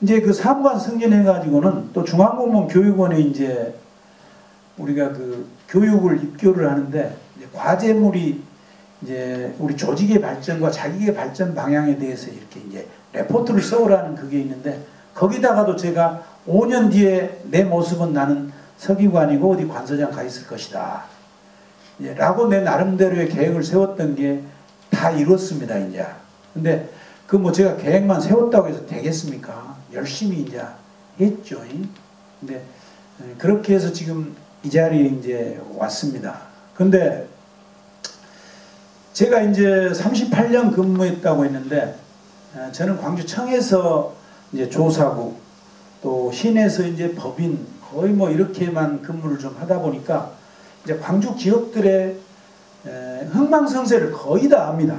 이제 그 사무관 승진해가지고는 또 중앙공무원 교육원에 이제 우리가 그 교육을 입교를 하는데 이제 과제물이 이제 우리 조직의 발전과 자기의 발전 방향에 대해서 이렇게 이제 레포트를 써오라는 그게 있는데 거기다가도 제가 5년 뒤에 내 모습은 나는 서기관이고 어디 관서장 가 있을 것이다. 라고 내 나름대로의 계획을 세웠던 게 다 이뤘습니다, 이제. 근데 그 뭐 제가 계획만 세웠다고 해서 되겠습니까? 열심히 이제 했죠. 근데 그렇게 해서 지금 이 자리에 이제 왔습니다. 근데 제가 이제 38년 근무했다고 했는데 저는 광주청에서 이제 조사국 또 시내에서 이제 법인 거의 뭐 이렇게만 근무를 좀 하다 보니까 이제 광주 기업들의 흥망성쇠를 거의 다 압니다.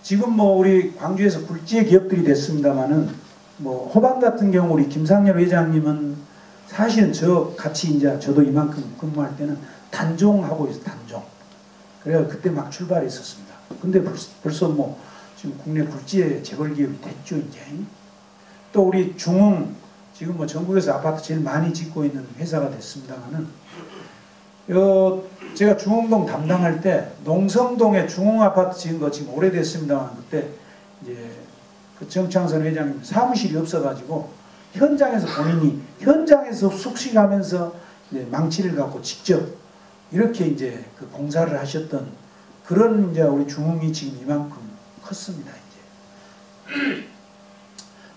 지금 뭐 우리 광주에서 굴지의 기업들이 됐습니다만은 뭐 호반 같은 경우 우리 김상렬 회장님은 사실은 저 같이 이제 저도 이만큼 근무할 때는 단종하고 있어 단종. 그래서 그때 막 출발했었습니다. 근데 벌써 뭐 지금 국내 굴지의 재벌 기업이 됐죠 이제. 또 우리 중흥 지금 뭐 전국에서 아파트 제일 많이 짓고 있는 회사가 됐습니다만은 제가 중흥동 담당할 때 농성동에 중흥 아파트 지은 거 지금 오래됐습니다만 그때 이제 그 정창선 회장님 사무실이 없어가지고 현장에서 본인이 현장에서 숙식하면서 이제 망치를 갖고 직접 이렇게 이제 그 공사를 하셨던 그런 이제 우리 중흥이 지금 이만큼 컸습니다 이제.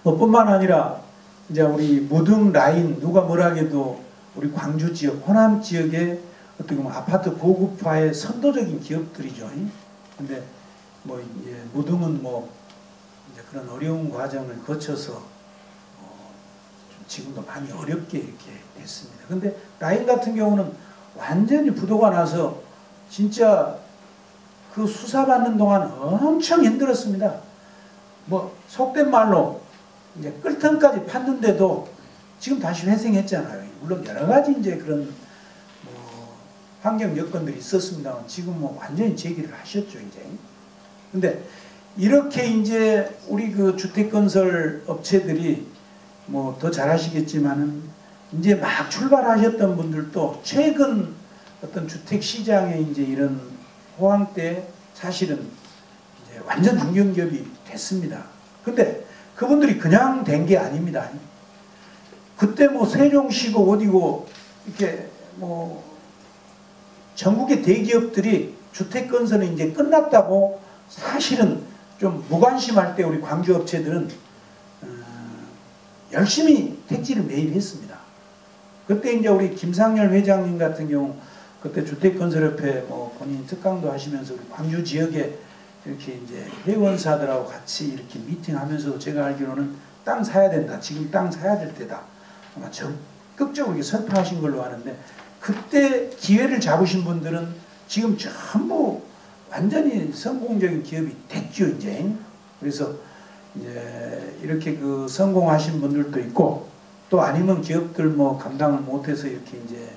뭐 뿐만 아니라 이제 우리 무등 라인 누가 뭐라 해도 우리 광주 지역 호남 지역에 어떻게 보면 아파트 고급화의 선도적인 기업들이죠. 근데 뭐 이제 무등은 뭐 이제 그런 어려운 과정을 거쳐서 좀 지금도 많이 어렵게 이렇게 됐습니다. 근데 라인 같은 경우는 완전히 부도가 나서 진짜 그 수사받는 동안 엄청 힘들었습니다. 뭐 속된 말로 이제 끌턴까지 팠는데도 지금 다시 회생했잖아요. 물론 여러 가지 이제 그런 환경 여건들이 있었습니다만 지금 뭐 완전히 재기를 하셨죠 이제. 근데 이렇게 이제 우리 그 주택건설 업체들이 뭐 더 잘하시겠지만은 이제 막 출발하셨던 분들도 최근 어떤 주택 시장의 이제 이런 호황 때 사실은 이제 완전 중견기업이 됐습니다. 근데 그분들이 그냥 된 게 아닙니다. 그때 뭐 세종시고 어디고 이렇게 뭐 전국의 대기업들이 주택건설은 이제 끝났다고 사실은 좀 무관심할 때 우리 광주업체들은 열심히 택지를 매입했습니다. 그때 이제 우리 김상열 회장님 같은 경우 그때 주택건설협회 뭐 본인 특강도 하시면서 우리 광주 지역에 이렇게 이제 회원사들하고 같이 이렇게 미팅하면서도 제가 알기로는 땅 사야 된다. 지금 땅 사야 될 때다. 아마 적극적으로 이렇게 설파하신 걸로 아는데 그때 기회를 잡으신 분들은 지금 전부 완전히 성공적인 기업이 됐죠, 이제. 그래서 이제 이렇게 그 성공하신 분들도 있고 또 아니면 기업들 뭐 감당을 못해서 이렇게 이제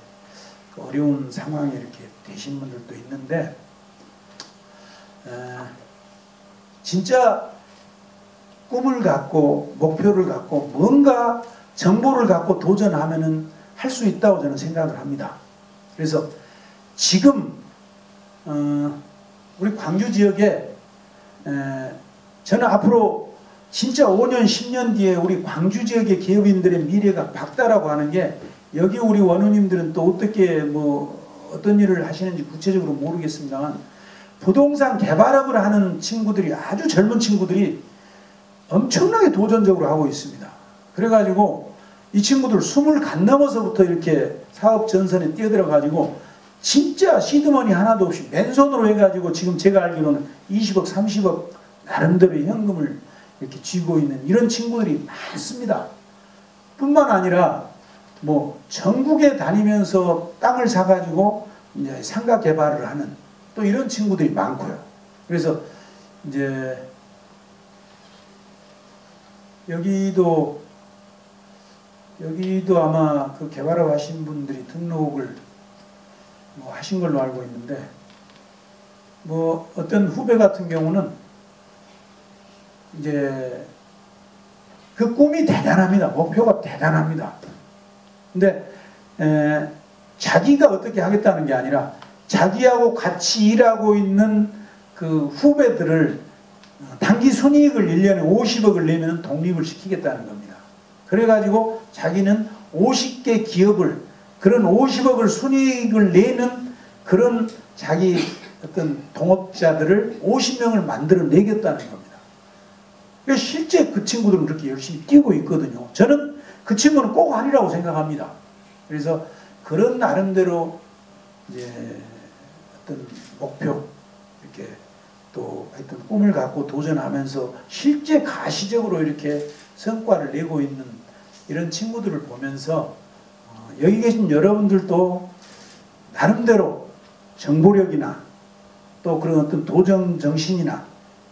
그 어려운 상황에 이렇게 되신 분들도 있는데 진짜 꿈을 갖고 목표를 갖고 뭔가 정보를 갖고 도전하면은 할 수 있다고 저는 생각을 합니다. 그래서 지금 우리 광주 지역에 저는 앞으로 진짜 5년 10년 뒤에 우리 광주 지역의 기업인들의 미래가 밝다라고 하는 게 여기 우리 원우님들은 또 어떻게 뭐 어떤 일을 하시는지 구체적으로 모르겠습니다만 부동산 개발업을 하는 친구들이 아주 젊은 친구들이 엄청나게 도전적으로 하고 있습니다. 그래가지고 이 친구들 20 간 넘어서부터 이렇게 사업 전선에 뛰어들어가지고 진짜 시드머니 하나도 없이 맨손으로 해가지고 지금 제가 알기로는 20억 30억 나름대로 현금을 이렇게 쥐고 있는 이런 친구들이 많습니다. 뿐만 아니라 뭐 전국에 다니면서 땅을 사가지고 이제 상가 개발을 하는 또 이런 친구들이 많고요. 그래서 이제 여기도 아마 그 개발업 하신 분들이 등록을 뭐 하신 걸로 알고 있는데 뭐 어떤 후배 같은 경우는 이제 그 꿈이 대단합니다. 목표가 대단합니다. 근데 자기가 어떻게 하겠다는 게 아니라 자기하고 같이 일하고 있는 그 후배들을 단기 순이익을 1년에 50억을 내면 독립을 시키겠다는 겁니다. 그래가지고 자기는 50개 기업을 그런 50억을 순이익을 내는 그런 자기 어떤 동업자들을 50명을 만들어 내겠다는 겁니다. 실제 그 친구들은 그렇게 열심히 뛰고 있거든요. 저는 그 친구는 꼭 하리라고 생각합니다. 그래서 그런 나름대로 이제 어떤 목표 이렇게 또 하여튼 꿈을 갖고 도전하면서 실제 가시적으로 이렇게 성과를 내고 있는 이런 친구들을 보면서 여기 계신 여러분들도 나름대로 정보력이나 또 그런 어떤 도전 정신이나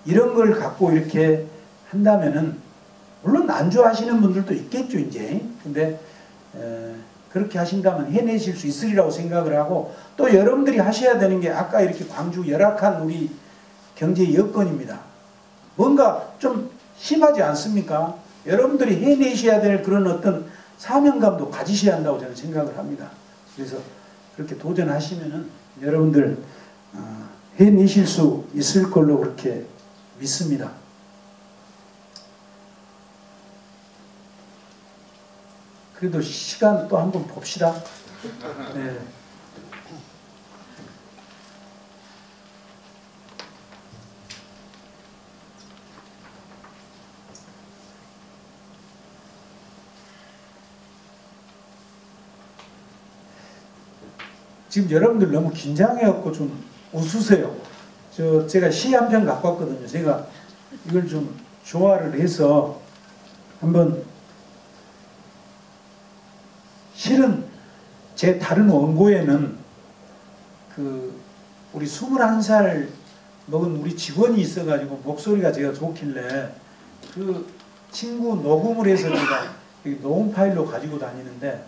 이런 걸 갖고 이렇게 한다면은 물론 안주하시는 분들도 있겠죠 이제. 근데 그렇게 하신다면 해내실 수 있으리라고 생각을 하고 또 여러분들이 하셔야 되는 게 아까 이렇게 광주 열악한 우리 경제 여건입니다. 뭔가 좀 심하지 않습니까? 여러분들이 해내셔야 될 그런 어떤 사명감도 가지셔야 한다고 저는 생각을 합니다. 그래서 그렇게 도전하시면은 여러분들 해내실 수 있을 걸로 그렇게 믿습니다. 그래도 시간 또 한번 봅시다. 네. 지금 여러분들 너무 긴장해갖고 좀 웃으세요. 제가 시 한 편 갖고 왔거든요. 제가 이걸 좀 조화를 해서 한번 실은 제 다른 원고에는 그 우리 21살 먹은 우리 직원이 있어가지고 목소리가 제가 좋길래 그 친구 녹음을 해서 제가 녹음 파일로 가지고 다니는데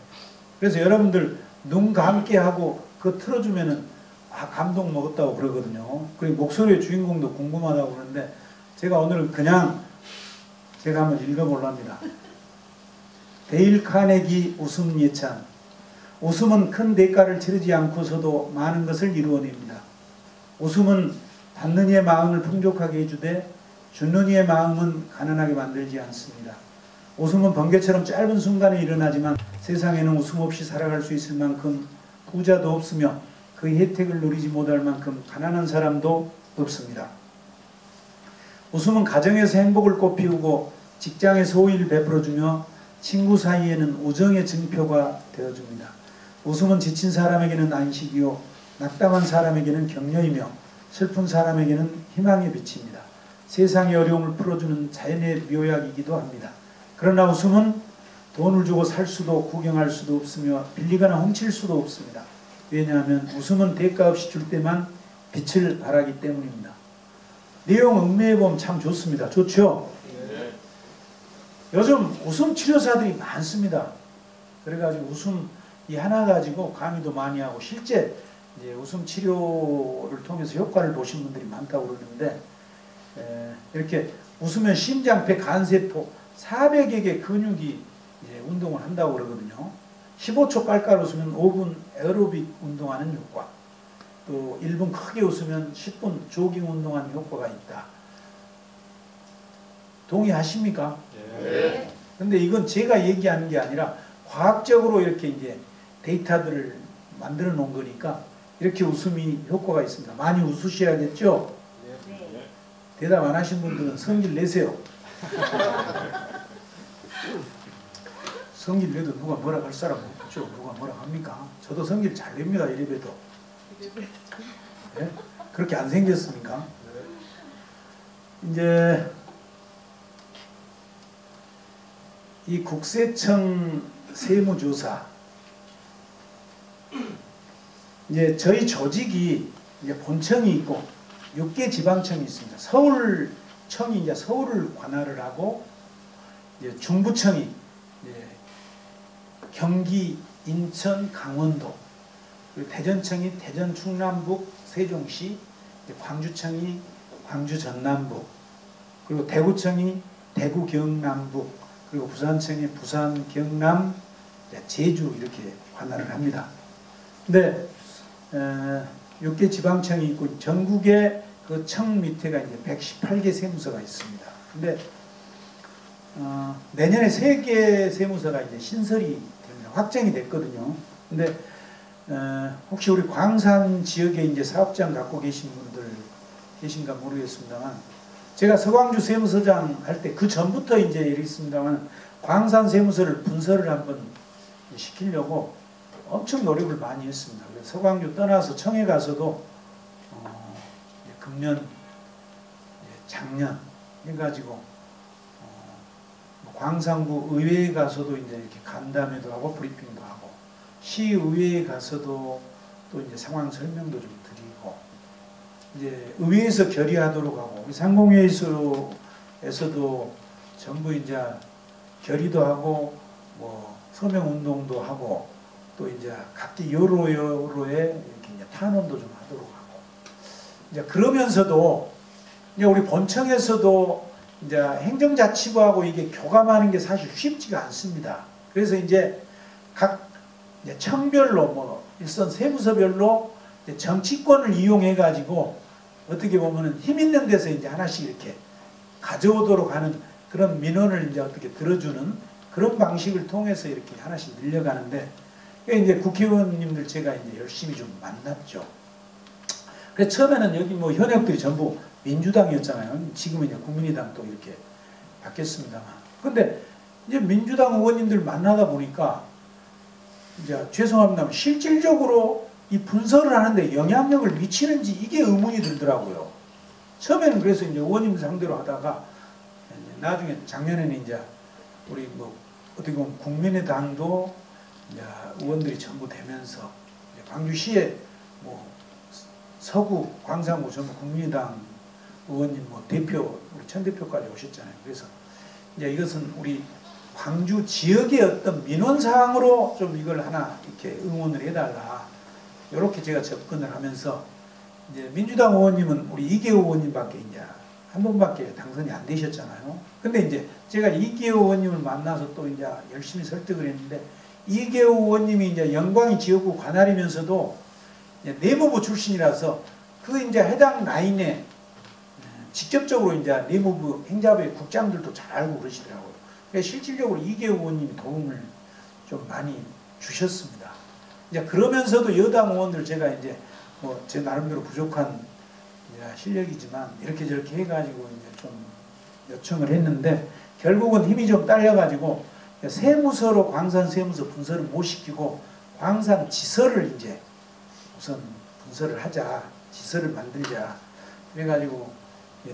그래서 여러분들 눈 감게 하고 그거 틀어주면은 감동 먹었다고 그러거든요. 그리고 목소리의 주인공도 궁금하다고 그러는데 제가 오늘은 그냥 제가 한번 읽어보려합니다. 데일 카네기 웃음 예찬. 웃음은 큰 대가를 치르지 않고서도 많은 것을 이루어냅니다. 웃음은 받는 이의 마음을 풍족하게 해주되 주는 이의 마음은 가난하게 만들지 않습니다. 웃음은 번개처럼 짧은 순간에 일어나지만 세상에는 웃음 없이 살아갈 수 있을 만큼 부자도 없으며 그 혜택을 누리지 못할 만큼 가난한 사람도 없습니다. 웃음은 가정에서 행복을 꽃피우고 직장에서 호의를 베풀어주며 친구 사이에는 우정의 증표가 되어줍니다. 웃음은 지친 사람에게는 안식이요 낙담한 사람에게는 격려이며 슬픈 사람에게는 희망의 빛입니다. 세상의 어려움을 풀어주는 자연의 묘약이기도 합니다. 그러나 웃음은 돈을 주고 살 수도 구경할 수도 없으며 빌리거나 훔칠 수도 없습니다. 왜냐하면 웃음은 대가 없이 줄 때만 빛을 발하기 때문입니다. 내용 음미해보면 참 좋습니다. 좋죠? 네. 요즘 웃음 치료사들이 많습니다. 그래가지고 웃음 이 하나 가지고 강의도 많이 하고 실제 이제 웃음 치료를 통해서 효과를 보신 분들이 많다고 그러는데 이렇게 웃으면 심장, 폐, 간세포 400여 개 근육이 이제 운동을 한다고 그러거든요. 15초 깔깔 웃으면 5분 에어로빅 운동하는 효과, 또 1분 크게 웃으면 10분 조깅 운동하는 효과가 있다. 동의하십니까? 네. 근데 이건 제가 얘기하는 게 아니라 과학적으로 이렇게 이제 데이터들을 만들어 놓은 거니까 이렇게 웃음이 효과가 있습니다. 많이 웃으셔야겠죠? 네. 대답 안 하신 분들은 성질 내세요. 성질 내도 누가 뭐라 할 사람 없죠. 누가 뭐라 합니까? 저도 성질 잘 냅니다. 이래봬도. 네? 그렇게 안 생겼습니까? 이제 이 국세청 세무조사, 이제 저희 조직이 이제 본청이 있고 6개 지방청이 있습니다. 서울청이 이제 서울을 관할을 하고, 이제 중부청이 이제 경기, 인천, 강원도, 그리고 대전청이 대전, 충남북, 세종시, 광주청이 광주, 전남북, 그리고 대구청이 대구, 경남북, 그리고 부산청이 부산, 경남, 제주 이렇게 관할을 합니다. 근데 6개 지방청이 있고 전국에 그 청 밑에가 이제 118개 세무서가 있습니다. 근데 내년에 3개 세무서가 이제 신설이 됩니다. 확정이 됐거든요. 근데 혹시 우리 광산 지역에 이제 사업장 갖고 계신 분들 계신가 모르겠습니다만, 제가 서광주 세무서장 할 때 그 전부터 이제 이랬습니다만 광산 세무서를 분설을 한번 시키려고 엄청 노력을 많이 했습니다. 그래서 서광주 떠나서 청에 가서도 금년, 작년 해가지고 광산구 의회에 가서도 이제 이렇게 간담회도 하고 브리핑도 하고, 시의회에 가서도 또 이제 상황 설명도 좀 드리고, 이제 의회에서 결의하도록 하고, 상공회의소에서도 전부 이제 결의도 하고 뭐 서명 운동도 하고, 또 이제 각기 여로에 이렇게 이제 탄원도 좀 하도록 하고, 이제 그러면서도 이제 우리 본청에서도 이제 행정자치부하고 이게 교감하는 게 사실 쉽지가 않습니다. 그래서 이제 각 이제 청별로 뭐 일선 세무서별로 이제 정치권을 이용해 가지고 어떻게 보면은 힘 있는 데서 이제 하나씩 이렇게 가져오도록 하는 그런 민원을 이제 어떻게 들어주는 그런 방식을 통해서 이렇게 하나씩 늘려가는데, 이제 국회의원님들 제가 이제 열심히 좀 만났죠. 그래서 처음에는 여기 뭐 현역들이 전부 민주당이었잖아요. 지금은 이제 국민의당 또 이렇게 바뀌었습니다만. 근데 이제 민주당 의원님들 만나다 보니까 이제 죄송합니다만 실질적으로 이 분설을 하는데 영향력을 미치는지 이게 의문이 들더라고요. 처음에는 그래서 이제 의원님 상대로 하다가 나중에 작년에는 이제 우리 뭐 어떻게 보면 국민의당도 이제 의원들이 전부 되면서 광주시에 뭐 서구, 광산구 전부 국민의당 의원님 뭐 대표, 우리 천 대표까지 오셨잖아요. 그래서 이제 이것은 우리 광주 지역의 어떤 민원사항으로 좀 이걸 하나 이렇게 응원을 해달라. 이렇게 제가 접근을 하면서, 이제 민주당 의원님은 우리 이계호 의원님밖에 이제 한 번밖에 당선이 안 되셨잖아요. 근데 이제 제가 이계호 의원님을 만나서 또 이제 열심히 설득을 했는데, 이계호 의원님이 이제 영광이 지역구 관할이면서도 이제 내무부 출신이라서 그 이제 해당 라인에 직접적으로 이제 내무부 행자부의 국장들도 잘 알고 그러시더라고요. 그래서 실질적으로 이계호 의원님이 도움을 좀 많이 주셨습니다. 이제 그러면서도 여당 의원들 제가 이제 뭐 제 나름대로 부족한 실력이지만 이렇게 저렇게 해가지고 이제 좀 요청을 했는데, 결국은 힘이 좀 딸려가지고 세무서로 광산 세무서 분서를 못 시키고 광산 지서를 이제 우선 분서를 하자, 지서를 만들자. 그래가지고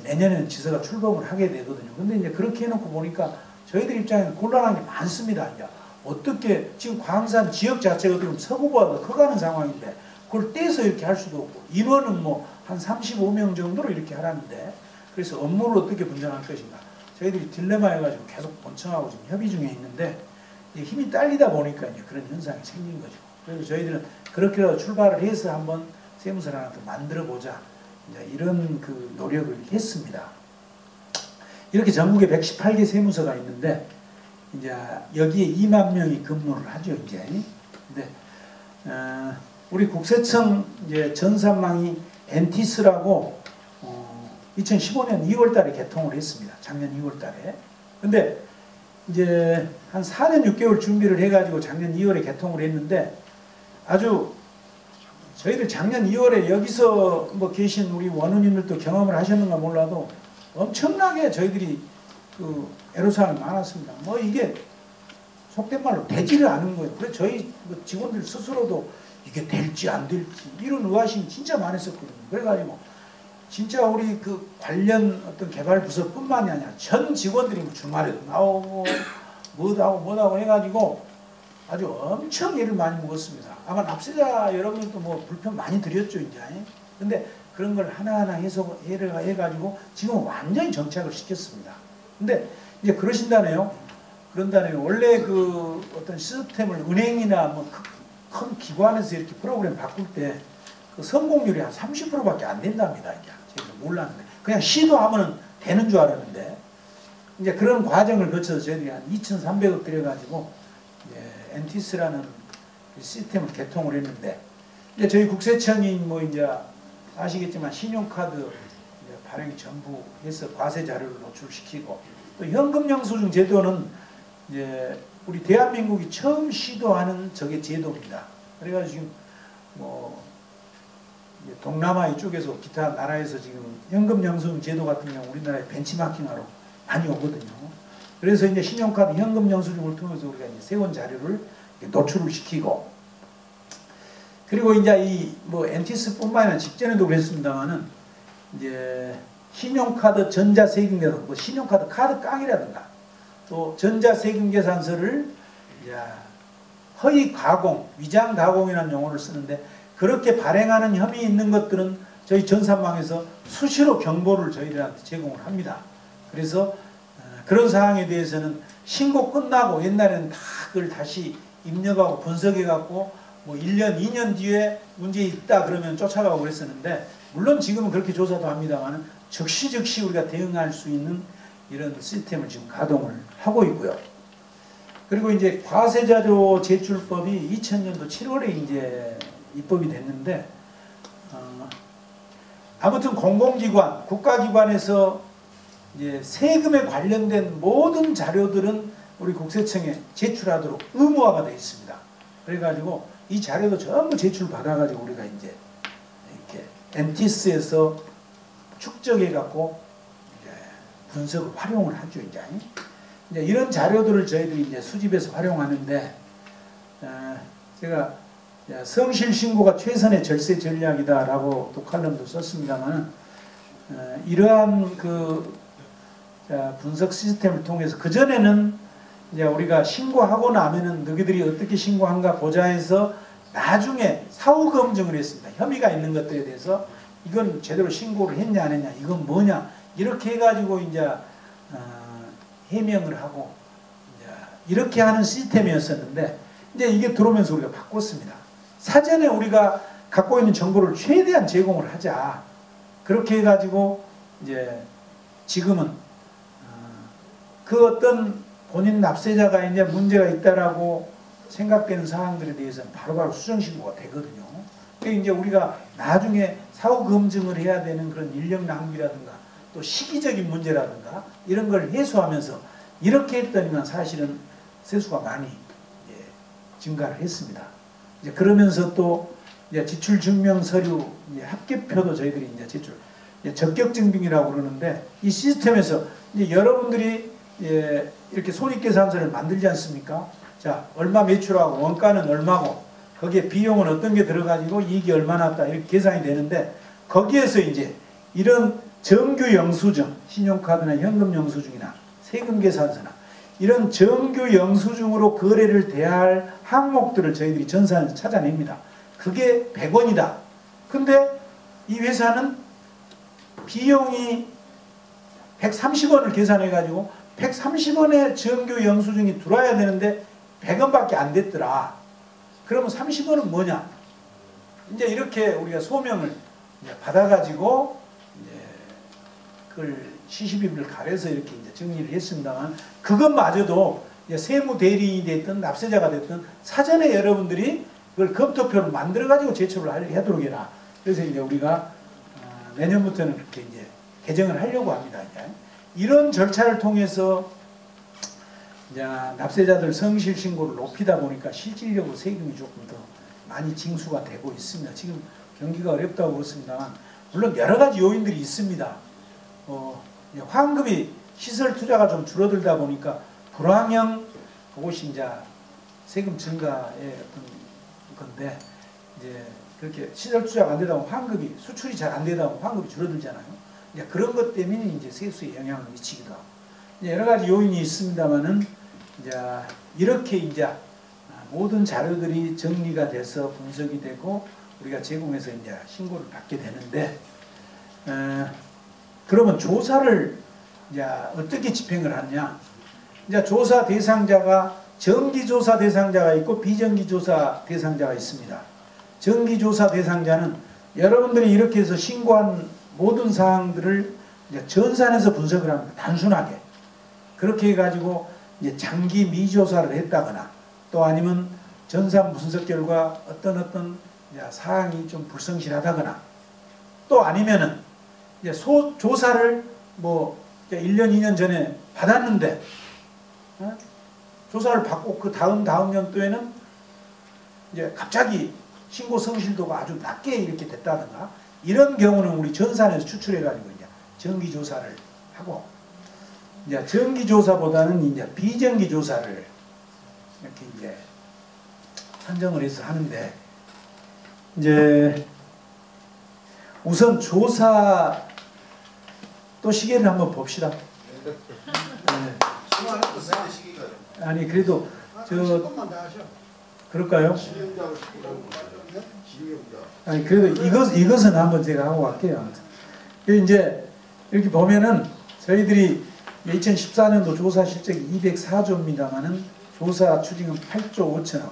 내년에는 지서가 출범을 하게 되거든요. 근데 이제 그렇게 해놓고 보니까 저희들 입장에는 곤란한 게 많습니다. 이제 어떻게 지금 광산 지역 자체가 어떻게 보면 서구보다 더 커가는 상황인데 그걸 떼서 이렇게 할 수도 없고 인원은 뭐 한 35명 정도로 이렇게 하라는데 그래서 업무를 어떻게 분장할 것인가 저희들이 딜레마 해가지고 계속 본청하고 지금 협의 중에 있는데 힘이 딸리다 보니까 이제 그런 현상이 생긴 거죠. 그래서 저희들은 그렇게 출발을 해서 한번 세무서를 하나 더 만들어 보자 이제 이런 그 노력을 했습니다. 이렇게 전국에 118개 세무서가 있는데 이제 여기에 2만 명이 근무를 하죠 이제. 근데 우리 국세청 이제 전산망이 엔티스라고 2015년 2월달에 개통을 했습니다. 작년 2월달에. 근데 이제 한 4년 6개월 준비를 해가지고 작년 2월에 개통을 했는데 아주 저희들 작년 2월에 여기서 뭐 계신 우리 원우님들도 경험을 하셨는가 몰라도 엄청나게 저희들이 그 애로사항이 많았습니다. 뭐 이게 속된 말로 되지를 않은 거예요. 그래서 저희 직원들 스스로도 이게 될지 안 될지 이런 의아심이 진짜 많았었거든요. 그래가지고 진짜 우리 그 관련 어떤 개발 부서뿐만이 아니라 전 직원들이 뭐 주말에도 나오고 뭐하고 해가지고 아주 엄청 애를 많이 먹었습니다. 아마 납세자 여러분들도 뭐 불편 많이 드렸죠 이제. 근데 그런 걸 하나하나 해가지고 지금 완전히 정착을 시켰습니다. 근데 이제 그러신다네요. 그런다네요. 원래 그 어떤 시스템을 은행이나 뭐 큰 기관에서 이렇게 프로그램 바꿀 때 그 성공률이 한 30%밖에 안 된답니다. 이제 제가 몰랐는데 그냥 시도하면은 되는 줄 알았는데 이제 그런 과정을 거쳐서 저희들이 한 2,300억 들여가지고 엔티스라는 시스템을 개통을 했는데 이제 저희 국세청이 뭐 이제 아시겠지만 신용카드 발행 전부 해서 과세 자료를 노출시키고 또 현금 영수증 제도는 이제 우리 대한민국이 처음 시도하는 저게 제도입니다. 그래가지고 지금 뭐 동남아 이쪽에서 기타 나라에서 지금 현금 영수증 제도 같은 경우 우리나라에 벤치마킹하러 많이 오거든요. 그래서 이제 신용카드 현금 영수증을 통해서 우리가 이제 세원 자료를 노출을 시키고 그리고 이제 이 뭐 엔티스뿐만 아니라 직전에도 그랬습니다만은 이제 신용카드 전자세금계산, 뭐 신용카드 카드 깡이라든가 또 전자세금계산서를 허위 가공, 위장 가공이라는 용어를 쓰는데 그렇게 발행하는 혐의 있는 것들은 저희 전산망에서 수시로 경보를 저희들한테 제공을 합니다. 그래서 그런 사항에 대해서는 신고 끝나고 옛날에는 다 그걸 다시 입력하고 분석해갖고 뭐 1년, 2년 뒤에 문제 있다 그러면 쫓아가고 그랬었는데 물론 지금은 그렇게 조사도 합니다만 즉시 우리가 대응할 수 있는 이런 시스템을 지금 가동을 하고 있고요. 그리고 이제 과세자료 제출법이 2000년도 7월에 이제 입법이 됐는데 아무튼 공공기관, 국가기관에서 이제 세금에 관련된 모든 자료들은 우리 국세청에 제출하도록 의무화가 되어 있습니다. 그래가지고 이 자료도 전부 제출 받아가지고 우리가 이제 이렇게 엔티스에서 축적해갖고 분석을 활용을 하죠. 이제 이런 자료들을 저희들이 이제 수집해서 활용하는데 제가 성실 신고가 최선의 절세 전략이다라고 또 칼럼도 썼습니다만 이러한 그 분석 시스템을 통해서 그 전에는 이제 우리가 신고하고 나면은 너희들이 어떻게 신고한가 보자 해서 나중에 사후 검증을 했습니다. 혐의가 있는 것들에 대해서 이건 제대로 신고를 했냐 안 했냐 이건 뭐냐 이렇게 해가지고 이제 해명을 하고 이제 이렇게 하는 시스템이었었는데 이제 이게 들어오면서 우리가 바꿨습니다. 사전에 우리가 갖고 있는 정보를 최대한 제공을 하자. 그렇게 해가지고 이제 지금은 그 어떤 본인 납세자가 이제 문제가 있다라고 생각되는 사항들에 대해서는 바로바로 수정신고가 되거든요. 그러니까 이제 우리가 나중에 사후 검증을 해야 되는 그런 인력 낭비라든가 또 시기적인 문제라든가 이런 걸 해소하면서 이렇게 했더니만 사실은 세수가 많이 증가를 했습니다. 이제 그러면서 또 이제 지출 증명 서류 합계표도 저희들이 이제 제출 적격 증빙이라고 그러는데 이 시스템에서 이제 여러분들이 예, 이렇게 손익계산서를 만들지 않습니까? 자, 얼마 매출하고 원가는 얼마고 거기에 비용은 어떤 게 들어가지고 이익이 얼마 났다 이렇게 계산이 되는데 거기에서 이제 이런 정규 영수증, 신용카드나 현금 영수증이나 세금 계산서나 이런 정규 영수증으로 거래를 대할 항목들을 저희들이 전산에서 찾아냅니다. 그게 100원이다. 근데 이 회사는 비용이 130원을 계산해가지고 130원의 정규 영수증이 들어와야 되는데 100원밖에 안 됐더라. 그러면 30원은 뭐냐? 이제 이렇게 우리가 소명을 받아가지고 이제 그걸 시시비비를 가려서 이렇게 이제 정리를 했습니다만 그것마저도 이제 세무 대리인이 됐든 납세자가 됐든 사전에 여러분들이 그걸 검토표를 만들어가지고 제출을 하도록 해라. 그래서 이제 우리가 내년부터는 그렇게 이제 개정을 하려고 합니다. 이제. 이런 절차를 통해서 이제 납세자들 성실 신고를 높이다 보니까 실질적으로 세금이 조금 더 많이 징수가 되고 있습니다. 지금 경기가 어렵다고 그렇습니다만 물론 여러 가지 요인들이 있습니다. 환급이 시설 투자가 좀 줄어들다 보니까 불황형 그것이 이제 세금 증가의 어떤 건데 이제 그렇게 시설 투자가 안 되다 보면 환급이 수출이 잘 안 되다 보면 환급이 줄어들잖아요. 이제 그런 것 때문에 이제 세수에 영향을 미치기도 하고 이제 여러 가지 요인이 있습니다만은 이제 이렇게 이제 모든 자료들이 정리가 돼서 분석이 되고 우리가 제공해서 이제 신고를 받게 되는데 그러면 조사를 이제 어떻게 집행을 하냐? 이제 조사 대상자가 정기조사 대상자가 있고 비정기조사 대상자가 있습니다. 정기조사 대상자는 여러분들이 이렇게 해서 신고한 모든 사항들을 이제 전산에서 분석을 합니다. 단순하게. 그렇게 해가지고 이제 장기 미조사를 했다거나 또 아니면 전산 분석 결과 어떤 사항이 좀 불성실하다거나 또 아니면은 이제 조사를 뭐 1년, 2년 전에 받았는데 조사를 받고 그 다음 연도에는 이제 갑자기 신고 성실도가 아주 낮게 이렇게 됐다든가 이런 경우는 우리 전산에서 추출해가지고 이제 정기조사를 하고 이제 정기조사보다는 이제 비정기조사를 이렇게 이제 선정을 해서 하는데 이제 우선 조사 또 시계를 한번 봅시다. 네. 아니 그래도 조금만 더 하셔. 그럴까요? 아니 그래도 이것은 한번 제가 하고 갈게요. 이제 이렇게 보면은 저희들이 2014년도 조사 실적이 204조입니다만은 조사 추징은 8조 5천억.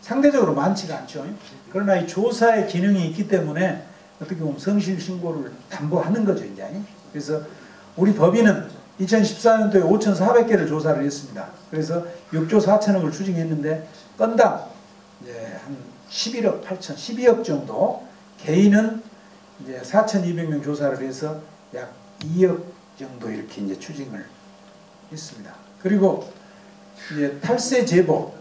상대적으로 많지가 않죠. 그러나 이 조사의 기능이 있기 때문에 어떻게 보면 성실 신고를 담보하는 거죠, 이제. 그래서 우리 법인은 2014년도에 5,400개를 조사를 했습니다. 그래서 6조 4천억을 추징했는데 건당 이제 한 11억 8천, 12억 정도, 개인은 이제 4,200명 조사를 해서 약 2억 정도 이렇게 이제 추징을 했습니다. 그리고 이제 탈세 제보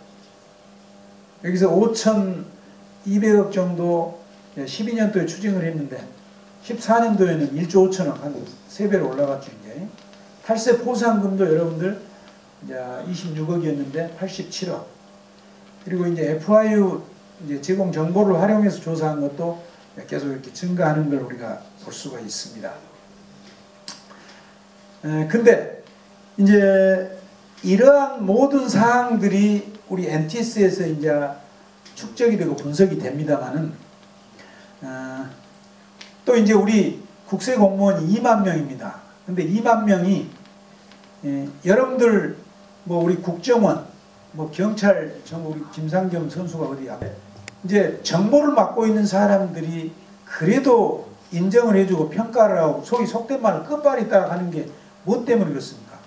여기서 5,200억 정도 12년도에 추징을 했는데 14년도에는 1조 5천억 한 3배로 올라갔죠. 이제 탈세 포상금도 여러분들 이제 26억이었는데 87억. 그리고 이제 FIU 이제 제공 정보를 활용해서 조사한 것도 계속 이렇게 증가하는 걸 우리가 볼 수가 있습니다. 근데 이제 이러한 모든 사항들이 우리 NTS에서 이제 축적이 되고 분석이 됩니다만은 또 이제 우리 국세 공무원이 2만 명입니다. 근데 2만 명이 여러분들 뭐 우리 국정원, 뭐 경찰, 우리 김상겸 선수가 어디야? 이제 정보를 맡고 있는 사람들이 그래도 인정을 해주고 평가를 하고 소위 속된 말을 끝발이 따라 하는 게 뭐 때문에 그렇습니까?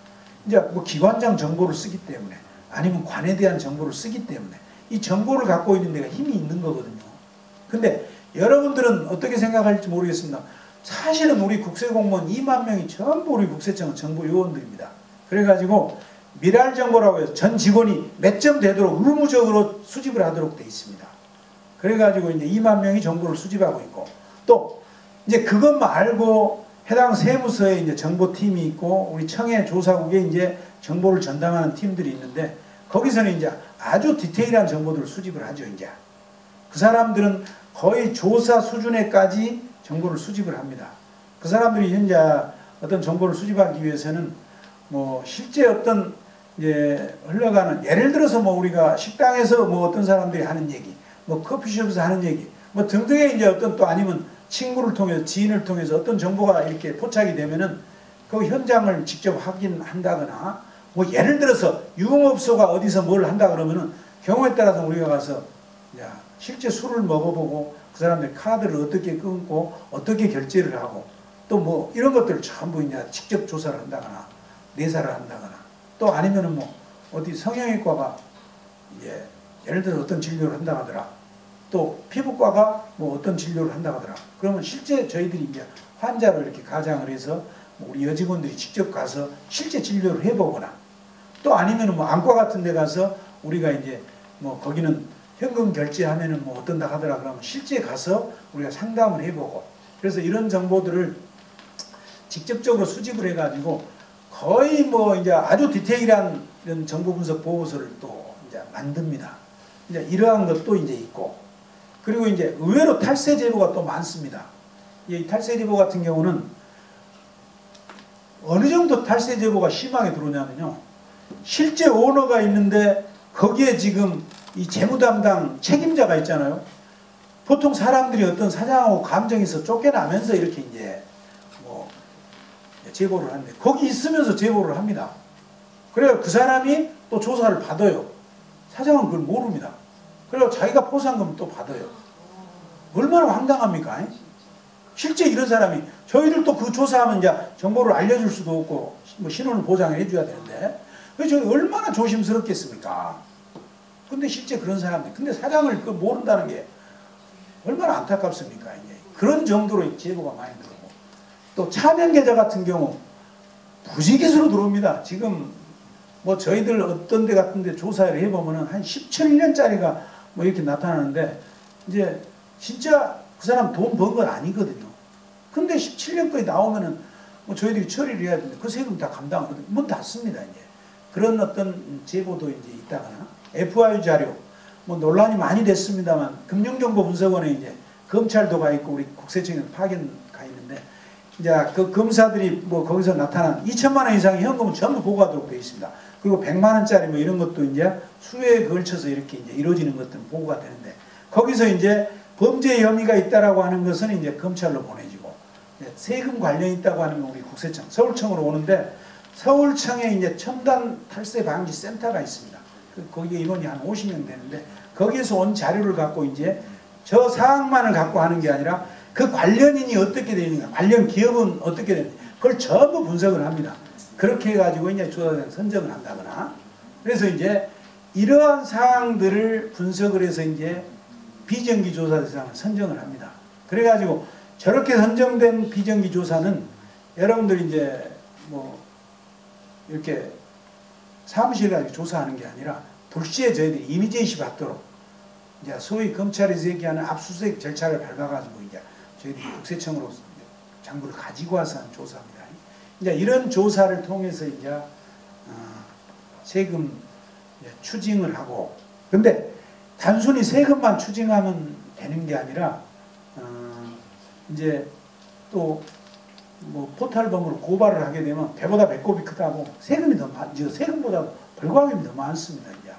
이제 뭐 기관장 정보를 쓰기 때문에 아니면 관에 대한 정보를 쓰기 때문에 이 정보를 갖고 있는 데가 힘이 있는 거거든요. 근데 여러분들은 어떻게 생각할지 모르겠습니다. 사실은 우리 국세공무원 2만 명이 전부 우리 국세청 정보 요원들입니다. 그래가지고 미랄 정보라고 해서 전 직원이 몇 점 되도록 의무적으로 수집을 하도록 되어 있습니다. 그래가지고 이제 2만 명이 정보를 수집하고 있고 또 이제 그것만 알고 해당 세무서에 이제 정보팀이 있고 우리 청해 조사국에 이제 정보를 전담하는 팀들이 있는데 거기서는 이제 아주 디테일한 정보들을 수집을 하죠. 이제 그 사람들은 거의 조사 수준에까지 정보를 수집을 합니다. 그 사람들이 현재 어떤 정보를 수집하기 위해서는 뭐 실제 어떤 이제 흘러가는 예를 들어서 뭐 우리가 식당에서 뭐 어떤 사람들이 하는 얘기, 뭐 커피숍에서 하는 얘기, 뭐 등등의 이제 어떤 또 아니면 친구를 통해서 지인을 통해서 어떤 정보가 이렇게 포착이 되면은 그 현장을 직접 확인한다거나 뭐 예를 들어서 유흥업소가 어디서 뭘 한다 그러면은 경우에 따라서 우리가 가서 야, 실제 술을 먹어보고 그 사람들 카드를 어떻게 끊고 어떻게 결제를 하고 또 뭐 이런 것들을 전부 이제 직접 조사를 한다거나 내사를 한다거나 또 아니면은 뭐 어디 성형외과가 예, 예를 들어 어떤 진료를 한다 하더라. 또 피부과가 뭐 어떤 진료를 한다 하더라. 그러면 실제 저희들이 이제 환자를 이렇게 가장을 해서 뭐 우리 여직원들이 직접 가서 실제 진료를 해보거나 또 아니면은 뭐 안과 같은 데 가서 우리가 이제 뭐 거기는 현금 결제하면은 뭐 어떤다 하더라. 그러면 실제 가서 우리가 상담을 해보고 그래서 이런 정보들을 직접적으로 수집을 해가지고 거의 뭐 이제 아주 디테일한 이런 정보 분석 보고서를 또 이제 만듭니다. 이제 이러한 것도 이제 있고 그리고 이제 의외로 탈세 제보가 또 많습니다. 이 탈세 제보 같은 경우는 어느 정도 탈세 제보가 심하게 들어오냐면요. 실제 오너가 있는데 거기에 지금 이 재무 담당 책임자가 있잖아요. 보통 사람들이 어떤 사장하고 감정에서 쫓겨나면서 이렇게 이제 뭐 제보를 하는데 거기 있으면서 제보를 합니다. 그래요. 그 사람이 또 조사를 받아요. 사장은 그걸 모릅니다. 그리고 자기가 포상금 또 받아요. 얼마나 황당합니까? 실제 이런 사람이 저희들도 그 조사하면 이제 정보를 알려줄 수도 없고 뭐 신원을 보장을 해줘야 되는데 그래서 저희 얼마나 조심스럽겠습니까? 근데 실제 그런 사람들 근데 사장을 그 모른다는 게 얼마나 안타깝습니까? 이제 그런 정도로 제보가 많이 들어오고 또 차명 계좌 같은 경우 부지기수로 들어옵니다. 지금 뭐 저희들 어떤 데 같은 데 조사를 해보면은 한 17년짜리가 뭐 이렇게 나타나는데 이제 진짜 그 사람 돈 번 건 아니거든요. 근데 17년 거에 나오면은 뭐 저희들이 처리를 해야 되는데 그 세금 다 감당하거든요. 문 닫습니다, 이제. 그런 어떤 제보도 이제 있다거나 FIU 자료 뭐 논란이 많이 됐습니다만 금융정보분석원에 이제 검찰도 가 있고 우리 국세청에 파견 가 있는데 이제 그 검사들이 뭐 거기서 나타난 2천만 원 이상의 현금은 전부 보고하도록 되어 있습니다. 그리고 100만 원짜리 뭐 이런 것도 이제 수회에 걸쳐서 이렇게 이제 이루어지는 것들은 보고가 되는데 거기서 이제 범죄 혐의가 있다라고 하는 것은 이제 검찰로 보내지고 세금 관련이 있다고 하는 건 우리 국세청, 서울청으로 오는데 서울청에 이제 첨단 탈세 방지 센터가 있습니다. 거기에 인원이 한 50명 되는데 거기에서 온 자료를 갖고 이제 저 사항만을 갖고 하는 게 아니라 그 관련인이 어떻게 되는가, 관련 기업은 어떻게 되는가, 그걸 전부 분석을 합니다. 그렇게 해가지고 이제 조사장 선정을 한다거나 그래서 이제 이러한 사항들을 분석을 해서 이제 비정기 조사 대상을 선정을 합니다. 그래가지고 저렇게 선정된 비정기 조사는 여러분들이 이제 뭐 이렇게 사무실 가지고 조사하는 게 아니라 불시에 저희들이 이미 제시 받도록 이제 소위 검찰에서 얘기하는 압수수색 절차를 밟아가지고 이제 저희들이 국세청으로 장부를 가지고 와서 하는 조사입니다. 이제 이런 조사를 통해서 이제 세금 추징을 하고 근데 단순히 세금만 추징하면 되는 게 아니라 이제 또 뭐 포탈범으로 고발을 하게 되면 배보다 배꼽이 크다고 세금이 더 세금보다 벌과금이 더 많습니다. 이제.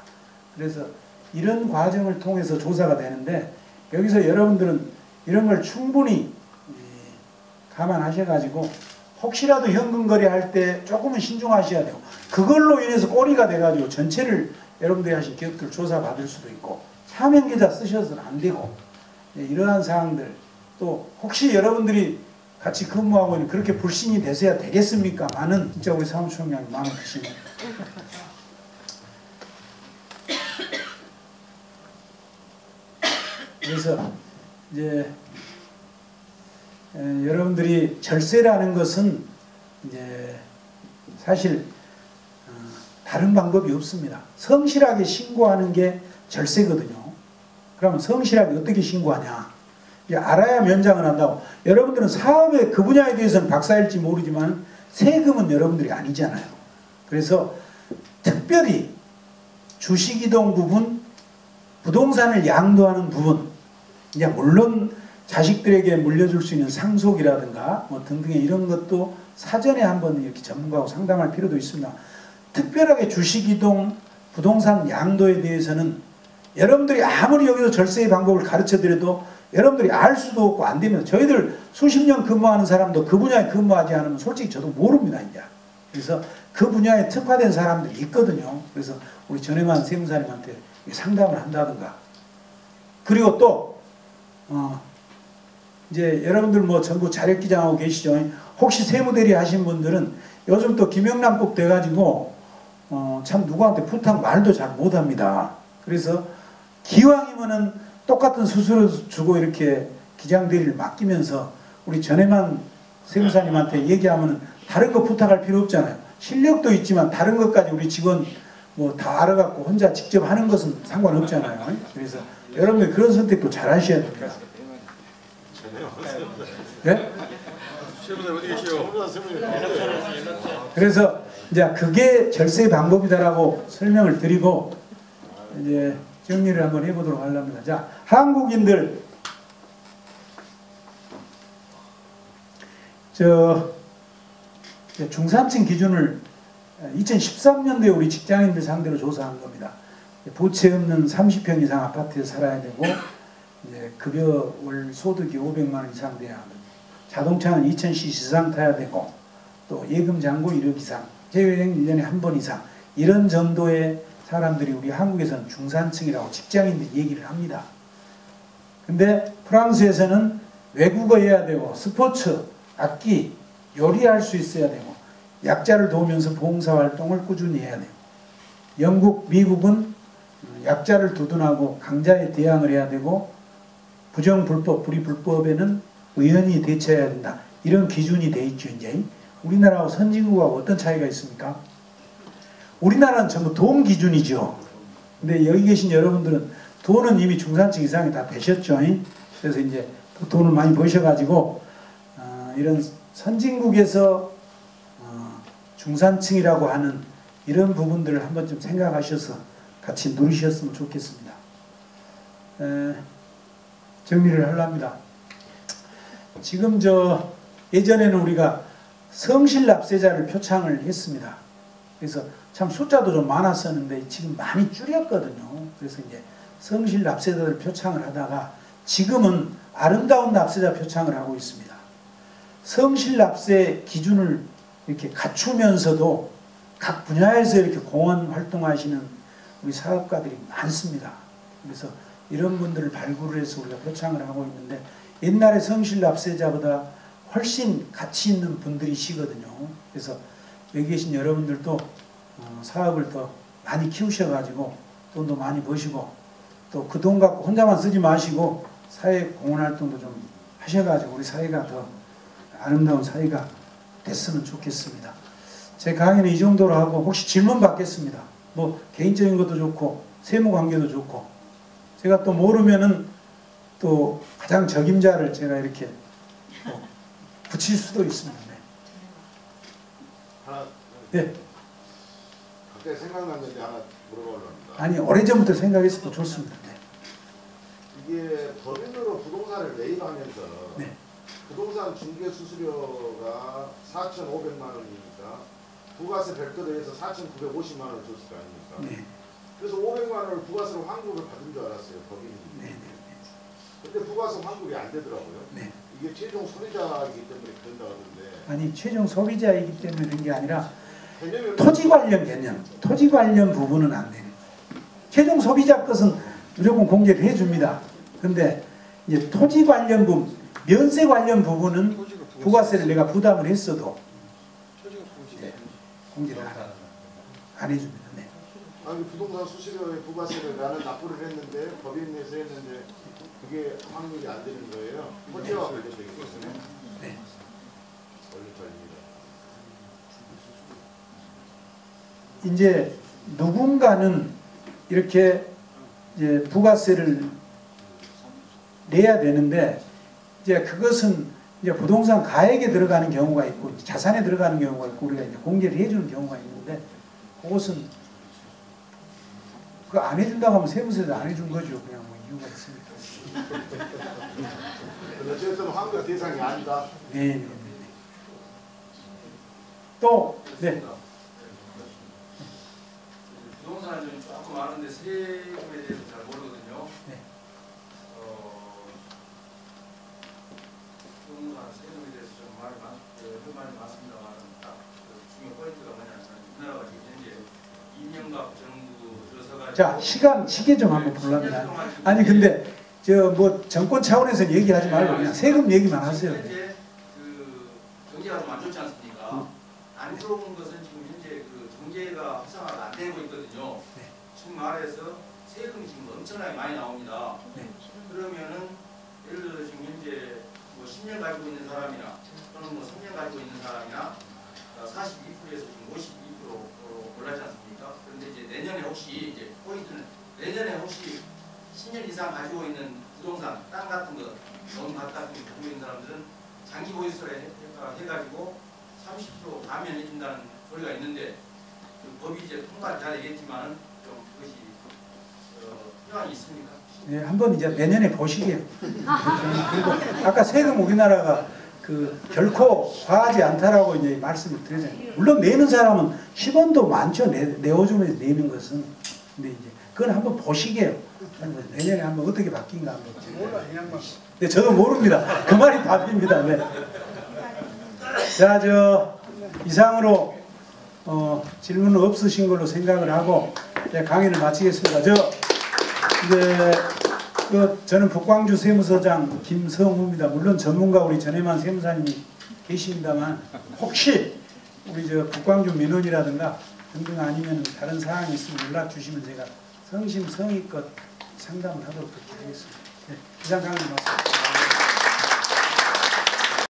그래서 이런 과정을 통해서 조사가 되는데 여기서 여러분들은 이런 걸 충분히 감안하셔가지고 혹시라도 현금 거래할 때 조금은 신중하셔야 돼요. 그걸로 인해서 꼬리가 돼가지고 전체를 여러분들이 하신 기업들 조사받을 수도 있고 사명계좌 쓰셔서는 안 되고 이러한 사항들 또 혹시 여러분들이 같이 근무하고 있는 그렇게 불신이 되셔야 되겠습니까? 많은 진짜 우리 사무총장님 마음에 드시네. 그래서 이제 여러분들이 절세라는 것은 이제 사실 다른 방법이 없습니다. 성실하게 신고하는 게 절세거든요. 그러면 성실하게 어떻게 신고하냐? 이제 알아야 면장을 한다고. 여러분들은 사업의 그 분야에 대해서는 박사일지 모르지만 세금은 여러분들이 아니잖아요. 그래서 특별히 주식이동 부분, 부동산을 양도하는 부분, 이제 물론 자식들에게 물려줄 수 있는 상속이라든가 뭐 등등의 이런 것도 사전에 한번 이렇게 전문가하고 상담할 필요도 있습니다. 특별하게 주식이동, 부동산 양도에 대해서는 여러분들이 아무리 여기서 절세의 방법을 가르쳐 드려도 여러분들이 알 수도 없고 안 됩니다. 저희들 수십 년 근무하는 사람도 그 분야에 근무하지 않으면 솔직히 저도 모릅니다. 이제. 그래서 그 분야에 특화된 사람들이 있거든요. 그래서 우리 전혜만 세무사님한테 상담을 한다든가. 그리고 또 이제 여러분들 뭐 전부 자력기장하고 계시죠. 혹시 세무대리 하신 분들은 요즘 또 김영란법 돼가지고 참 누구한테 부탁 말도 잘 못합니다. 그래서 기왕이면은 똑같은 수수료 주고 이렇게 기장대리를 맡기면서 우리 전혜만 세무사님한테 얘기하면은 다른 거 부탁할 필요 없잖아요. 실력도 있지만 다른 것까지 우리 직원 뭐 다 알아갖고 혼자 직접 하는 것은 상관없잖아요. 그래서 여러분들 그런 선택도 잘 하셔야 됩니다. 네? 그래서 이제 그게 절세 방법이다라고 설명을 드리고 이제 정리를 한번 해보도록 하렵니다. 자, 한국인들 중산층 기준을 2013년도에 우리 직장인들 상대로 조사한 겁니다. 부채 없는 30평 이상 아파트에 살아야 되고 이제 급여 월 소득이 500만 원 이상 돼야 하고 자동차는 2000cc 이상 타야 되고 또 예금 잔고 1억 이상 해외여행 1년에 한 번 이상 이런 정도의 사람들이 우리 한국에서는 중산층이라고 직장인들이 얘기를 합니다. 근데 프랑스에서는 외국어 해야 되고 스포츠, 악기, 요리할 수 있어야 되고 약자를 도우면서 봉사활동을 꾸준히 해야 돼요. 영국, 미국은 약자를 두둔하고 강자에 대항을 해야 되고 부정불법, 불이불법에는 의연히 대처해야 된다. 이런 기준이 돼 있죠. 이제 우리나라하고 선진국하고 어떤 차이가 있습니까? 우리나라는 전부 돈 기준이죠. 근데 여기 계신 여러분들은 돈은 이미 중산층 이상이 다 되셨죠. 그래서 이제 돈을 많이 버셔가지고 이런 선진국에서 중산층이라고 하는 이런 부분들을 한번 좀 생각하셔서 같이 누리셨으면 좋겠습니다. 정리를 하려합니다. 지금 예전에는 우리가 성실납세자를 표창을 했습니다. 그래서 참 숫자도 좀 많았었는데 지금 많이 줄였거든요. 그래서 이제 성실납세자를 표창을 하다가 지금은 아름다운 납세자 표창을 하고 있습니다. 성실납세 기준을 이렇게 갖추면서도 각 분야에서 이렇게 공헌 활동하시는 우리 사업가들이 많습니다. 그래서 이런 분들을 발굴을 해서 우리가 표창을 하고 있는데 옛날에 성실납세자보다 훨씬 가치 있는 분들이시거든요. 그래서 여기 계신 여러분들도 사업을 더 많이 키우셔가지고 돈도 많이 버시고 또 그 돈 갖고 혼자만 쓰지 마시고 사회 공헌활동도 좀 하셔가지고 우리 사회가 더 아름다운 사회가 됐으면 좋겠습니다. 제 강의는 이 정도로 하고 혹시 질문 받겠습니다. 뭐 개인적인 것도 좋고 세무관계도 좋고 제가 또 모르면은 또 가장 적임자를 제가 이렇게 붙일 수도 있습니다. 네. 갑자기 생각났는데 하나 물어보려고 합니다. 아니 오래전부터 생각했어도 좋습니다. 네. 이게 법인으로 부동산을 매입하면서 네. 부동산 중개 수수료가 4,500만 원이니까 부가세 별도로 해서 4,950만 원을 줬을 거 아닙니까? 네. 그래서 500만 원을 부가세로 환급을 받은 줄 알았어요, 법인이. 네. 근데 부가세 환급이 안 되더라고요. 네. 이게 최종 소비자이기 때문에 그런다고 하던데. 아니 최종 소비자이기 때문에 그런 게 아니라 개념이 토지 관련 개념, 토지 관련 부분은 안 되는 거예요. 최종 소비자 것은 무조건 공개를 해줍니다. 근데 이제 토지 관련 부분, 면세 관련 부분은 부가세를 내가 부담을 했어도 공개를 안 해줍니다. 네. 아니 부동산 수수료에 부가세를 나는 납부를 했는데 법인에서 했는데 그게 환급이 안 되는 거예요. 토지와 관련되기 때문에. 네. 원리적입니다. 이제 누군가는 이렇게 이제 부가세를 내야 되는데 이제 그것은 이제 부동산 가액에 들어가는 경우가 있고 자산에 들어가는 경우가 있고 우리가 이제 공개를 해주는 경우가 있는데 그것은 그 안 해준다고 하면 세무서에서 안 해준 거죠. 그냥 뭐 이유가 있으니까. 어쨌든 환급 대상이 아니다. 네. 또 네. 부동산은 좀 조금 아는데 세금에 대해서 잘 모르거든요. 네. 부동산 세금에 대해서 좀 말이 많습니다만 딱 중요 포인트가 뭐냐면 우리나라가 지금 현재 이명박 정부 들어서가 자 시계 좀 한번 보려면 아니 근데 저 뭐 정권 차원에서 얘기하지 말고 그냥 세금 얘기만 하세요. 현재 그 경제가 좀 안 좋지 않습니까? 안 좋은 것은 지금 현재 그 경제가 활성화가 안 되고 있거든요. 네. 지금 말해서 세금이 지금 엄청나게 많이 나옵니다. 네. 그러면은 예를 들어 지금 현재 뭐 10년 가지고 있는 사람이나 또는 뭐 3년 가지고 있는 사람이나 42%에서 지금 52%로 올랐지 않습니까? 그런데 이제 내년에 혹시 이제 포인트는 내년에 혹시 10년 이상 가지고 있는 부동산, 땅 같은 거, 농밭 같은 거 가지고 있는 사람들은 장기 보유세를 해가지고 30% 감면해 준다는 소리가 있는데 그 법이 이제 통과를 잘 되겠지만은 좀 그것이 필요함이 있습니까? 네, 한번 이제 내년에 보시게요. 그리고 아까 세금 우리나라가 그 결코 과하지 않다라고 이제 말씀을 드리잖아요. 물론 내는 사람은 10원도 많죠. 내어주면서 내는 것은. 근데 이제 그건 한번 보시게요. 내년에 한번 어떻게 바뀐가 한번. 네, 저도 모릅니다. 그 말이 답입니다. 네. 자, 이상으로 질문은 없으신 걸로 생각을 하고 강의를 마치겠습니다. 저는 북광주 세무서장 김성우입니다. 물론 전문가 우리 전혜만 세무사님이 계십니다만 혹시 우리 북광주 민원이라든가 등등 아니면 다른 사항이 있으면 연락 주시면 제가 성심성의껏 상담을 하도록 그렇게 하겠습니다. 네, 이상 강의 마치겠습니다.